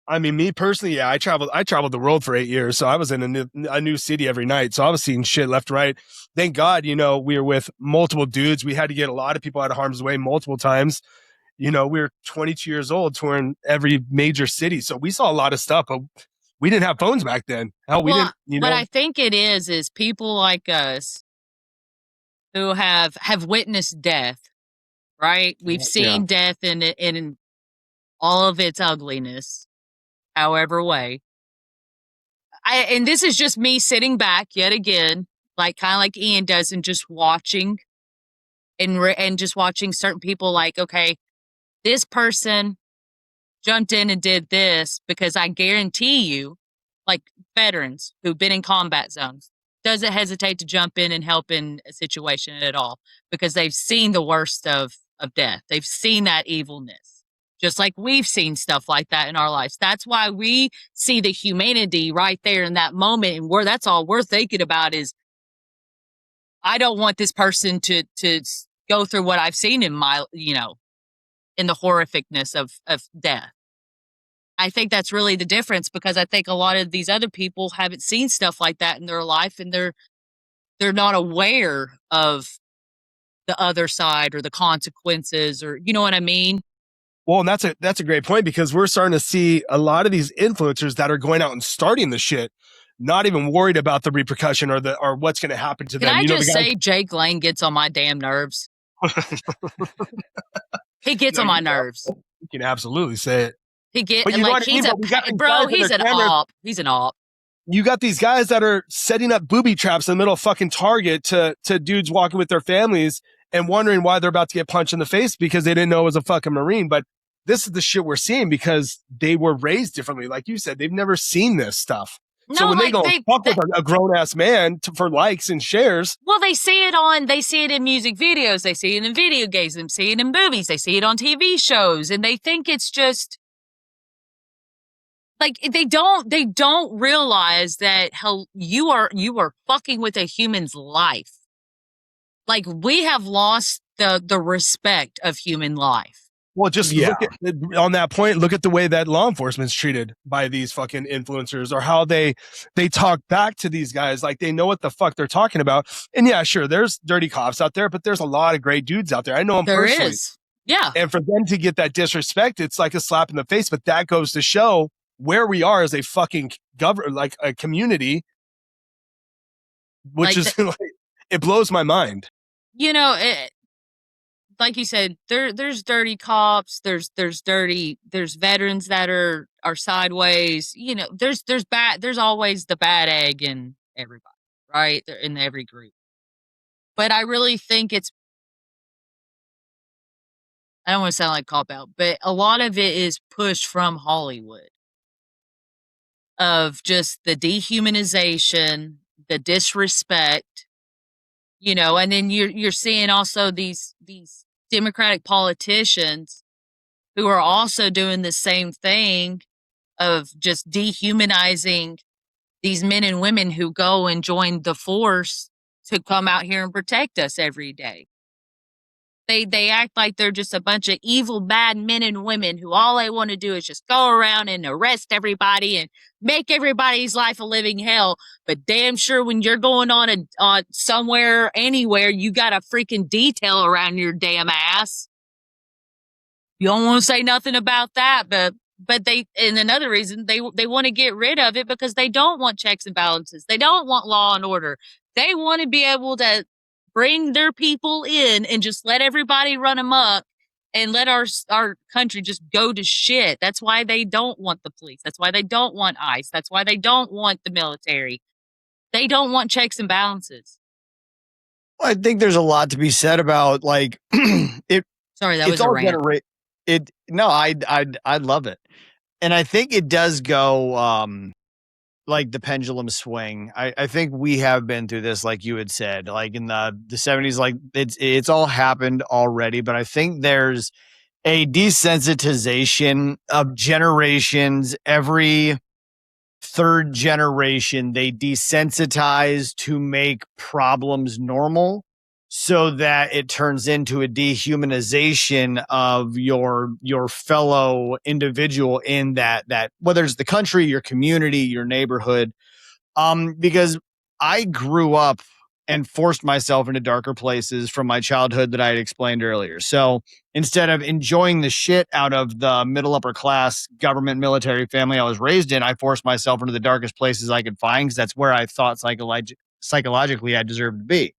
I mean, me personally, I traveled the world for 8 years. So I was in a new city every night. So I was seeing shit left and right. Thank God, you know, we were with multiple dudes. We had to get a lot of people out of harm's way multiple times. You know, we were 22 years old, touring every major city. So we saw a lot of stuff, but we didn't have phones back then. Hell, we didn't, you know. What I think it is people like us who have witnessed death, right? We've seen death in all of its ugliness. However way. And this is just me sitting back yet again, like kind of like Ian does, and just watching and just watching certain people like, okay, this person jumped in and did this because I guarantee you, like veterans who've been in combat zones, doesn't hesitate to jump in and help in a situation at all because they've seen the worst of death. They've seen that evilness. Just like we've seen stuff like that in our lives. That's why we see the humanity right there in that moment. And that's all we're thinking about is, I don't want this person to go through what I've seen in my, you know, in the horrificness of death. I think that's really the difference because I think a lot of these other people haven't seen stuff like that in their life and they're not aware of the other side or the consequences or, you know what I mean? Well, and that's a great point because we're starting to see a lot of these influencers that are going out and starting the shit, not even worried about the repercussion or what's going to happen to them. Can I just say Jake Lane gets on my damn nerves? He gets on my nerves. You can absolutely say it. He gets like he's an op. He's an op. You got these guys that are setting up booby traps in the middle of fucking Target to dudes walking with their families and wondering why they're about to get punched in the face because they didn't know it was a fucking Marine. But this is the shit we're seeing because they were raised differently. Like you said, they've never seen this stuff. No, so when like they go fuck with a grown ass man for likes and shares. Well, they see it in music videos. They see it in video games. They see it in movies. They see it on TV shows. And they think it's just like, they don't realize that you are fucking with a human's life. Like we have lost the respect of human life. Well, just look at, on that point, look at the way that law enforcement's treated by these fucking influencers or how they talk back to these guys like they know what the fuck they're talking about. And yeah, sure, there's dirty cops out there, but there's a lot of great dudes out there. I know them personally. Is. Yeah. And for them to get that disrespect, it's like a slap in the face. But that goes to show where we are as a fucking like a community, which Like, is like, it blows my mind. Like you said, there's dirty cops, there's veterans that are sideways. There's always the bad egg in everybody, right? They're in every group. But I really think I don't want to sound like cop out, but a lot of it is pushed from Hollywood of just the dehumanization, the disrespect, and then you're seeing also these Democratic politicians who are also doing the same thing of just dehumanizing these men and women who go and join the force to come out here and protect us every day. They act like they're just a bunch of evil, bad men and women who all they want to do is just go around and arrest everybody and make everybody's life a living hell. But damn sure when you're going on somewhere, anywhere, you got a freaking detail around your damn ass. You don't want to say nothing about that, but and another reason they want to get rid of it because they don't want checks and balances. They don't want law and order. They want to be able to bring their people in and just let everybody run amok and let our country just go to shit. That's why they don't want the police. That's why they don't want ICE. That's why they don't want the military. They don't want checks and balances. Well, I think there's a lot to be said about like it. Sorry, that was a rant. I love it. And I think it does go like the pendulum swing. I think we have been through this, like you had said, like in the 70s, like it's all happened already. But I think there's a desensitization of generations. Every third generation, they desensitize to make problems normal, so that it turns into a dehumanization of your fellow individual in that whether it's the country, your community, your neighborhood. Because I grew up and forced myself into darker places from my childhood that I had explained earlier. So instead of enjoying the shit out of the middle upper class government military family I was raised in, I forced myself into the darkest places I could find because that's where I thought psychologically I deserved to be.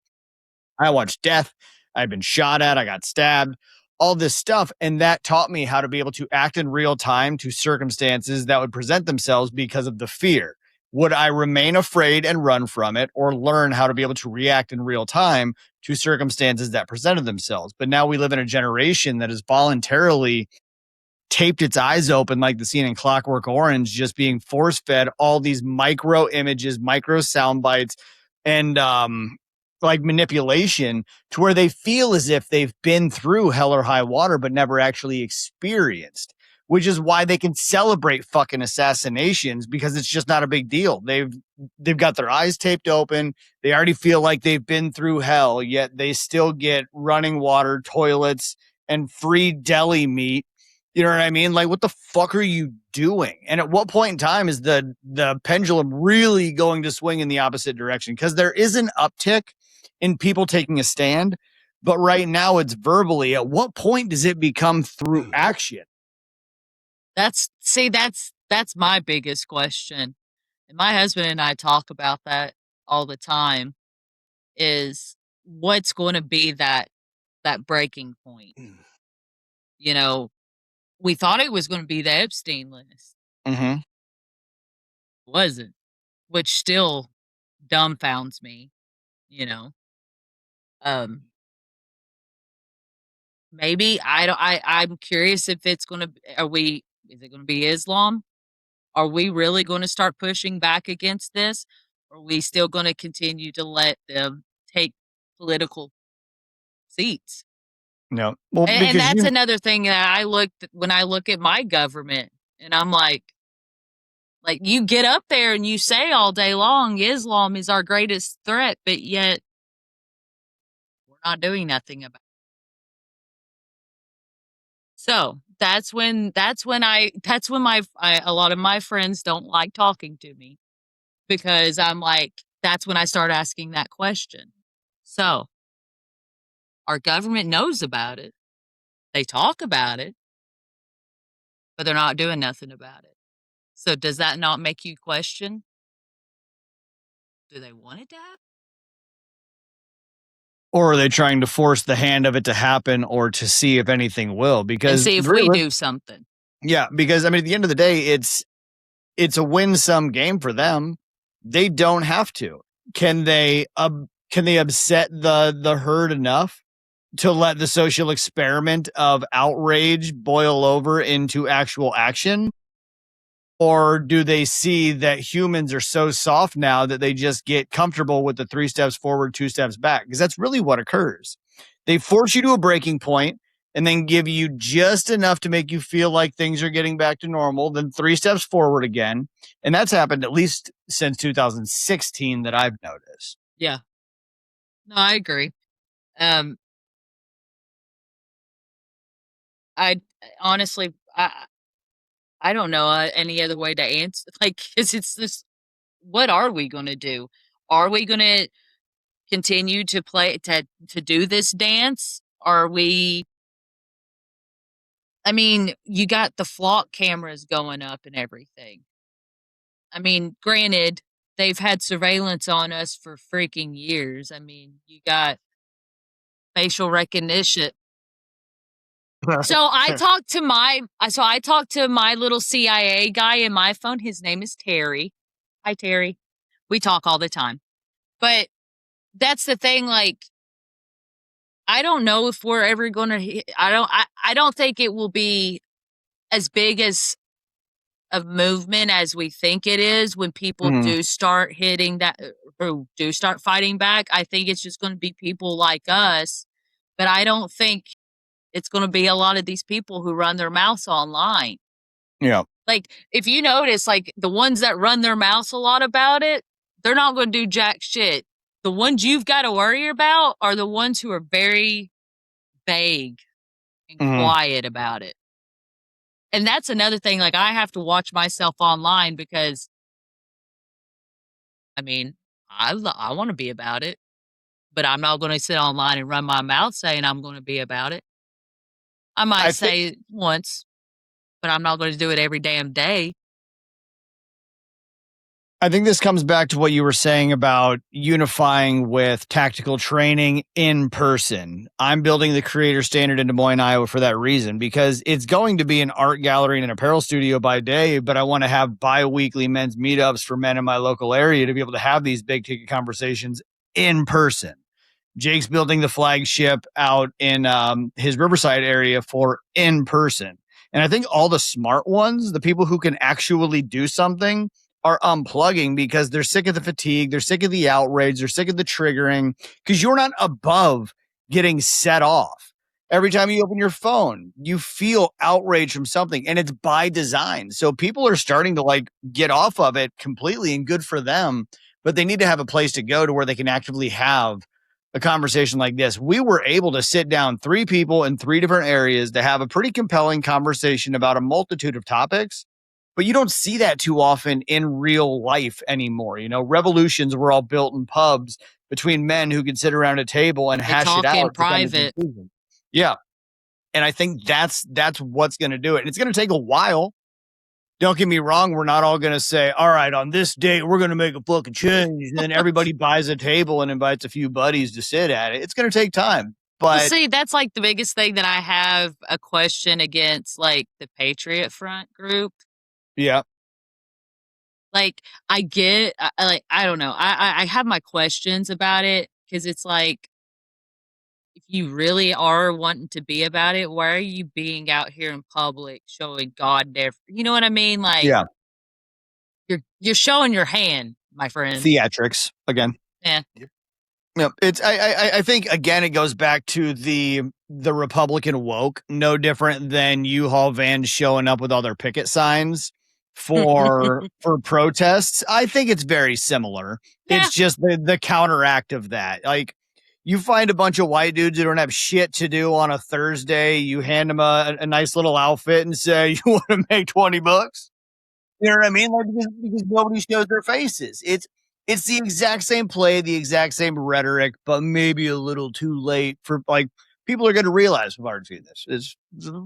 I watched death. I'd been shot at. I got stabbed, all this stuff. And that taught me how to be able to act in real time to circumstances that would present themselves because of the fear. Would I remain afraid and run from it, or learn how to be able to react in real time to circumstances that presented themselves? But now we live in a generation that has voluntarily taped its eyes open, like the scene in Clockwork Orange, just being force fed all these micro images, micro sound bites, and like manipulation to where they feel as if they've been through hell or high water, but never actually experienced, which is why they can celebrate fucking assassinations, because it's just not a big deal. They've got their eyes taped open. They already feel like they've been through hell, yet they still get running water, toilets, and free deli meat. You know what I mean? Like, what the fuck are you doing? And at what point in time is the pendulum really going to swing in the opposite direction? Because there is an uptick in people taking a stand, but right now it's verbally. At what point does it become through action? That's my biggest question. And my husband and I talk about that all the time, is what's going to be that breaking point. We thought it was going to be the Epstein list. Mm-hmm. It wasn't, which still dumbfounds me, maybe I'm curious if it's going to, is it going to be Islam? Are we really going to start pushing back against this? Or are we still going to continue to let them take political seats? No. Well, And that's another thing that when I look at my government, and I'm like, you get up there and you say all day long, Islam is our greatest threat, but yet we're not doing nothing about it. So that's when a lot of my friends don't like talking to me, because I'm like, that's when I start asking that question. So our government knows about it. They talk about it, but they're not doing nothing about it. So does that not make you question? Do they want it to happen? Or are they trying to force the hand of it to happen or to see if anything will? And Because see if we do something. yeah, because I mean, at the end of the day, it's a win-sum game for them. They don't have to. Can they upset the herd enough to let the social experiment of outrage boil over into actual action? Or do they see that humans are so soft now that they just get comfortable with the 3 steps forward, 2 steps back? Because that's really what occurs. They force you to a breaking point and then give you just enough to make you feel like things are getting back to normal, then 3 steps forward again. And that's happened at least since 2016 that I've noticed. Yeah. No, I agree. Um, I honestly, I don't know any other way to answer. Like, 'cause it's this. What are we going to do? Are we going to continue to play to do this dance? Are we? I mean, you got the flock cameras going up and everything. I mean, granted, they've had surveillance on us for freaking years. I mean, you got facial recognition. So I talked to my little CIA guy in my phone. His name is Terry. Hi Terry. We talk all the time. But that's the thing, like, I don't know if we're ever going to I don't think it will be as big as a movement as we think it is when people Mhm. do start hitting that or do start fighting back. I think it's just going to be people like us, but I don't think it's going to be a lot of these people who run their mouths online. Yeah. Like, if you notice, like, the ones that run their mouths a lot about it, they're not going to do jack shit. The ones you've got to worry about are the ones who are very vague and Mhm. quiet about it. And that's another thing. Like, I have to watch myself online because, I mean, I want to be about it, but I'm not going to sit online and run my mouth saying I'm going to be about it. I might I think say once, but I'm not going to do it every damn day. I think this comes back to what you were saying about unifying with tactical training in person. I'm building the creator standard in Des Moines, Iowa for that reason, because it's going to be an art gallery and an apparel studio by day, but I want to have bi-weekly men's meetups for men in my local area to be able to have these big ticket conversations in person. Jake's building the flagship out in his Riverside area for in person. And I think all the smart ones, the people who can actually do something, are unplugging because they're sick of the fatigue, they're sick of the outrage, they're sick of the triggering, because you're not above getting set off. Every time you open your phone, you feel outrage from something, and it's by design. So people are starting to like get off of it completely, and good for them. But they need to have a place to go to where they can actively have a conversation like this. We were able to sit down 3 people in 3 different areas to have a pretty compelling conversation about a multitude of topics, but you don't see that too often in real life anymore. You know, revolutions were all built in pubs between men who could sit around a table and They hash it talk in out to come to private. conclusions. Yeah. And I think that's what's going to do it. And it's going to take a while. Don't get me wrong. We're not all going to say, all right, on this date, we're going to make a fucking change. And then everybody buys a table and invites a few buddies to sit at it. It's going to take time. Well, But see, that's like the biggest thing that I have a question against, like the Patriot Front group. yeah, Like, I get, like, I don't know. I have my questions about it because it's like, if you really are wanting to be about it, why are you being out here in public showing God there? You know what I mean? Like, yeah, you're showing your hand, my friend. theatrics again. Yeah. No, it's I think again it goes back to the Republican woke, no different than U-Haul vans showing up with all their picket signs for protests. I think it's very similar. Yeah. It's just the counteract of that. Like, you find a bunch of white dudes who don't have shit to do on a Thursday, you hand them a nice little outfit and say, "You want to make $20?" You know what I mean? Like, because nobody shows their faces. It's the exact same play, the exact same rhetoric, but maybe a little too late for like people are going to realize we've already seen this. It's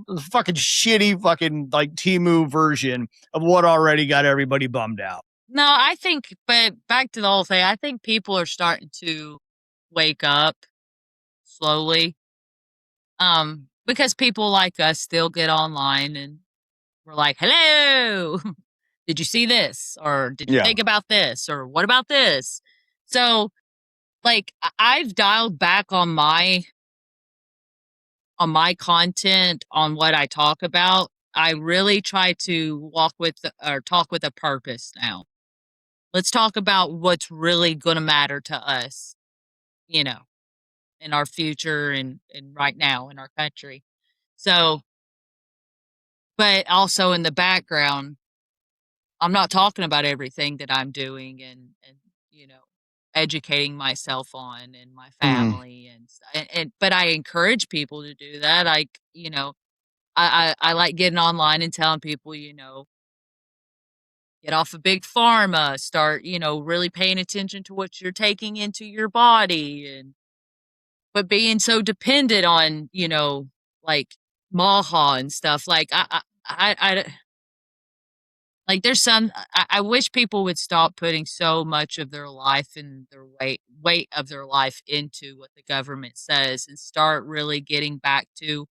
a fucking shitty fucking like Temu version of what already got everybody bummed out. No, I think, but back to the whole thing, I think people are starting to wake up slowly. Because people like us still get online and we're like, hello, did you see this? Or did you think about this? Or what about this? So, like, I've dialed back on my content, on what I talk about. I really try to talk with a purpose now. Let's talk about what's really going to matter to us, in our future and right now in our country. So, but also in the background, I'm not talking about everything that I'm doing and educating myself on and my family and but I encourage people to do that. I like getting online and telling people, get off of big pharma, start, really paying attention to what you're taking into your body but being so dependent on, like MAGA and stuff. Like I like there's I wish people would stop putting so much of their life and their weight of their life into what the government says and start really getting back to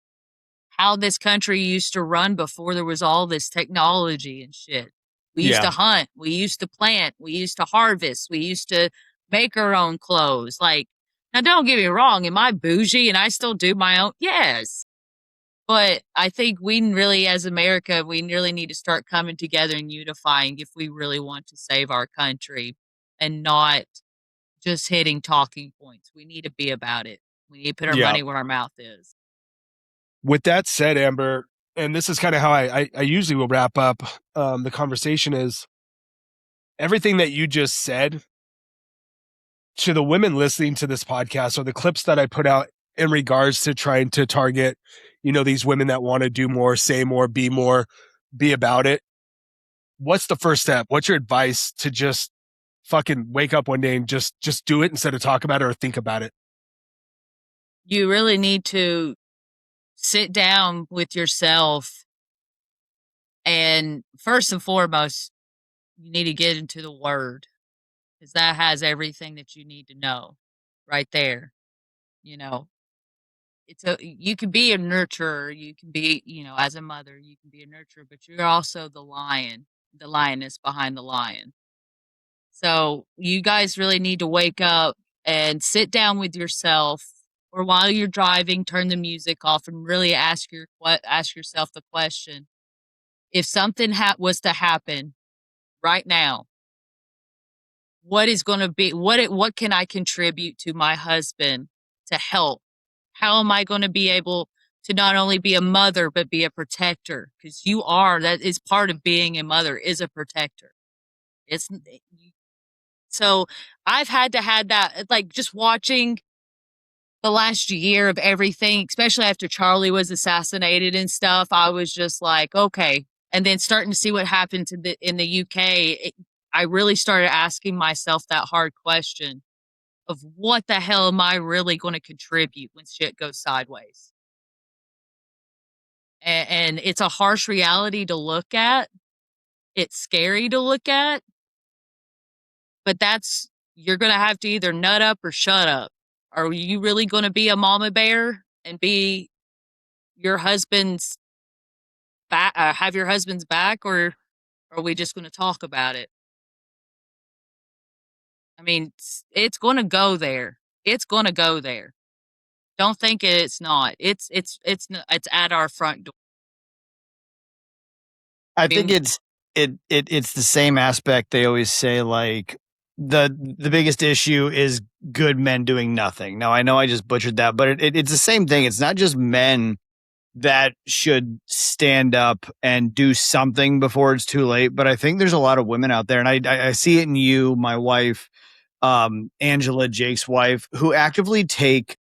how this country used to run before there was all this technology and shit. We used to hunt, we used to plant, we used to harvest, we used to make our own clothes. Like, now don't get me wrong, am I bougie and I still do my own? Yes. But I think we really, as America, we really need to start coming together and unifying if we really want to save our country and not just hitting talking points. We need to be about it. We need to put our money where our mouth is. With that said, Amber, and this is kind of how I usually will wrap up the conversation, is everything that you just said to the women listening to this podcast, or the clips that I put out in regards to trying to target, these women that want to do more, say more, be about it. What's the first step? What's your advice to just fucking wake up one day and just do it instead of talk about it or think about it? You really need to sit down with yourself. And first and foremost, you need to get into the word, because that has everything that you need to know right there. You can be a nurturer, you can be, as a mother, you can be a nurturer, but you're also the lioness behind the lion. So you guys really need to wake up and sit down with yourself, or while you're driving, turn the music off and really ask yourself the question: if something was to happen right now, what is going to be, what can I contribute to my husband to help? How am I going to be able to not only be a mother, but be a protector? Because that is part of being a mother, is a protector. So I've had to have that, like, just watching the last year of everything, especially after Charlie was assassinated and stuff. I was just like, okay. And then starting to see what happened in the UK, I really started asking myself that hard question of what the hell am I really going to contribute when shit goes sideways? And it's a harsh reality to look at. It's scary to look at. But you're going to have to either nut up or shut up. Are you really going to be a mama bear and be your husband's back, have your husband's back, or are we just going to talk about it? I mean, it's going to go there. It's going to go there. Don't think it's not. It's at our front door. I think it's the same aspect. They always say, like, the biggest issue is good men doing nothing. Now, I know I just butchered that, but it's the same thing. It's not just men that should stand up and do something before it's too late. But I think there's a lot of women out there, and I see it in you, my wife, Angela, Jake's wife, who actively take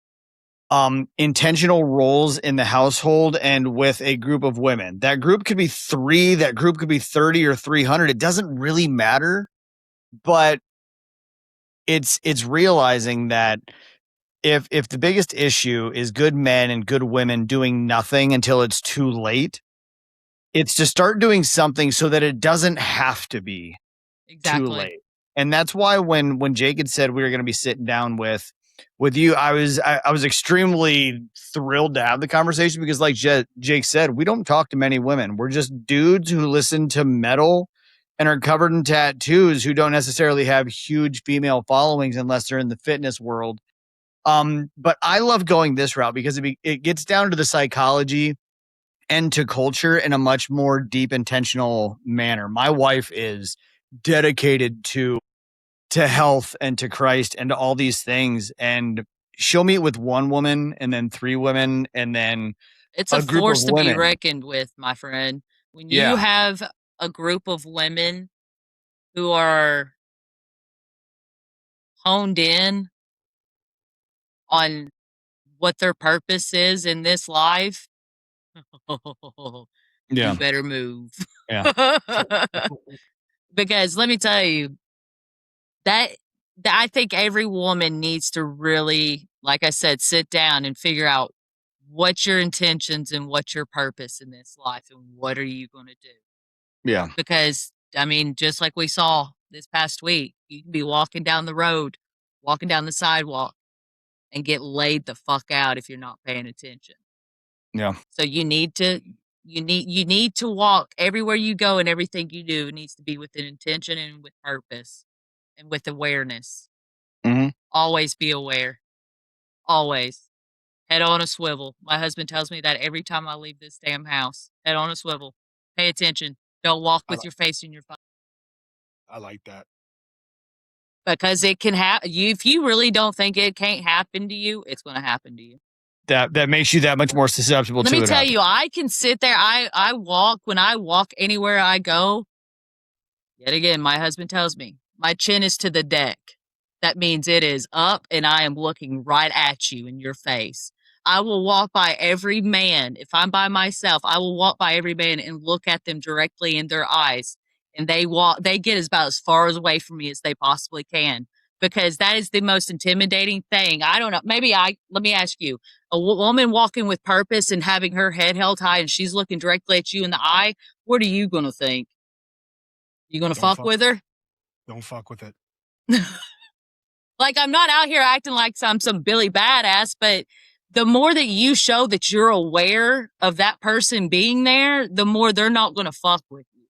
intentional roles in the household and with a group of women. That group could be 3, that group could be 30 or 300. It doesn't really matter, but it's realizing that if the biggest issue is good men and good women doing nothing until it's too late, it's to start doing something so that it doesn't have to be too Exactly. late. And that's why when Jake had said we were going to be sitting down with you, I was extremely thrilled to have the conversation because, like Jake said, we don't talk to many women. We're just dudes who listen to metal and are covered in tattoos who don't necessarily have huge female followings unless they're in the fitness world. But I love going this route because it gets down to the psychology and to culture in a much more deep, intentional manner. My wife is dedicated to health and to Christ and to all these things. And she'll meet with one woman and then three women and then It's a a group force of to be women. reckoned with, my friend. When you Yeah. have a group of women who are honed in on what their purpose is in this life, Yeah. you better move. Yeah. Because let me tell you, that I think every woman needs to really, like I said, sit down and figure out what's your intentions and what's your purpose in this life and what are you going to do? Yeah. Because, I mean, just like we saw this past week, you can be walking down the road, walking down the sidewalk, and get laid the fuck out if you're not paying attention. Yeah. So you need to walk everywhere you go, and everything you do needs to be with an intention and with purpose and with awareness. Mhm. Always be aware. Always. Head on a swivel. My husband tells me that every time I leave this damn house. Head on a swivel. Pay attention. Don't walk I with li- your face in your phone. I like that. Because it can happen. If you really don't think it can't happen to you, it's going to happen to you. That makes you that much more susceptible Let to me it tell happening. you, I can sit there. I walk, when I walk anywhere I go, yet again, my husband tells me my chin is to the deck. That means it is up and I am looking right at you in your face. I will walk by every man. If I'm by myself, I will walk by every man and look at them directly in their eyes. And they get about as far away from me as they possibly can, because that is the most intimidating thing. I don't know. Let me ask you, a woman walking with purpose and having her head held high and she's looking directly at you in the eye, what are you going to think? You going to Don't fuck fuck. with her? Don't fuck with it. Like, I'm not out here acting like I'm some Billy badass, but the more that you show that you're aware of that person being there, the more they're not going to fuck with you.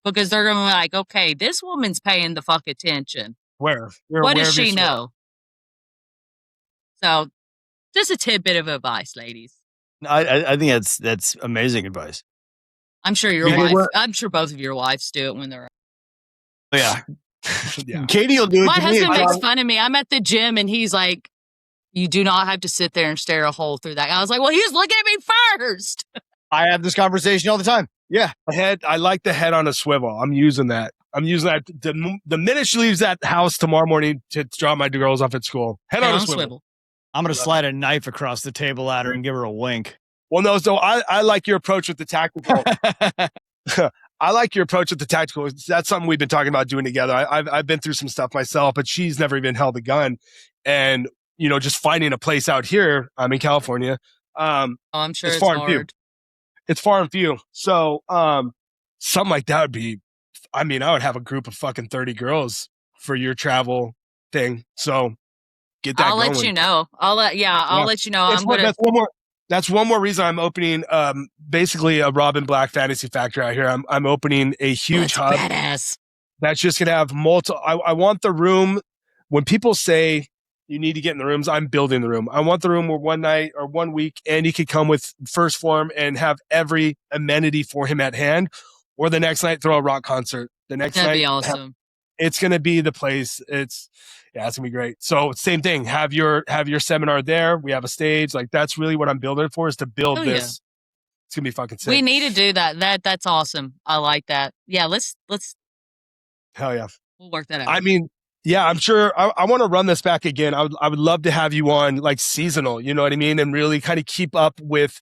Because they're going to be like, okay, this woman's paying the fuck attention. Where? You're What aware does of your she shit. know? So, just a tidbit of advice, ladies. I think that's amazing advice. I'm sure I'm sure both of your wives do it when they're. Yeah. Yeah. Katie will do it My to me. husband makes fun of me. I'm at the gym and he's like, you do not have to sit there and stare a hole through that. I was like, well, he was looking at me first. I have this conversation all the time. Yeah. I like the head on a swivel. I'm using that. The minute she leaves that house tomorrow morning to drop my girls off at school. Head on a swivel. I'm going to slide a knife across the table at her and give her a wink. Well, no, so I like your approach with the tactical. I like your approach with the tactical. That's something we've been talking about doing together. I've been through some stuff myself, but she's never even held a gun. And, just finding a place out here, I'm in California. I'm sure it's far and few. hard. It's far and few. So something like that would be, I would have a group of fucking 30 girls for your travel thing. So get that I'll going. let you know. I'll let you know. That's one more reason I'm opening basically a Robin Black fantasy factory out here. I'm opening a huge hub. Badass. That's just gonna have multiple. I want the room. When people say you need to get in the rooms, I'm building the room. I want the room where one night or 1 week Andy could come with first form and have every amenity for him at hand, or the next night throw a rock concert. The next That'd night, be awesome. It's gonna be the place. It's gonna be great. So same thing. Have your seminar there. We have a stage. Like, that's really what I'm building for, is to build this. Yeah. It's gonna be fucking sick. We need to do that. That's awesome. I like that. Yeah, let's. Hell yeah. We'll work that out. Yeah, I'm sure I want to run this back again. I would love to have you on, like, seasonal, you know what I mean? And really kind of keep up with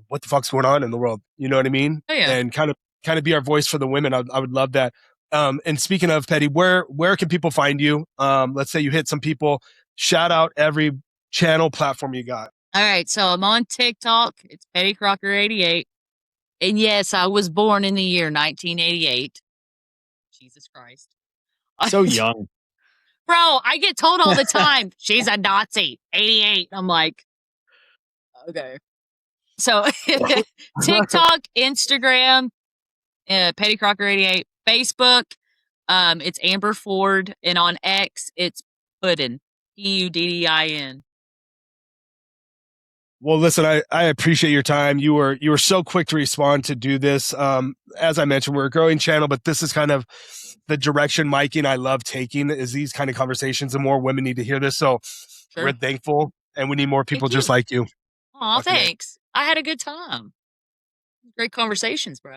what the fuck's going on in the world. You know what I mean? Oh, yeah. And kind of be our voice for the women. I would love that. And speaking of, Petty, where can people find you? Let's say you hit some people shout out every channel platform you got. All right, so I'm on TikTok. It's Petty Crocker 88. And yes, I was born in the year 1988. Jesus Christ. So young. Bro, I get told all the time, she's a Nazi, 88. I'm like, okay. So TikTok, Instagram, Petty Crocker 88, Facebook, it's Amber Ford, and on X, it's Puddin, Puddin. Well, listen, I appreciate your time. You were so quick to respond to do this. As I mentioned, we're a growing channel, but this is kind of the direction Mikey and I love taking, is these kind of conversations, and more women need to hear this. So we're thankful, and we need more people just like you. Aw, thanks. I had a good time. Great conversations, bro.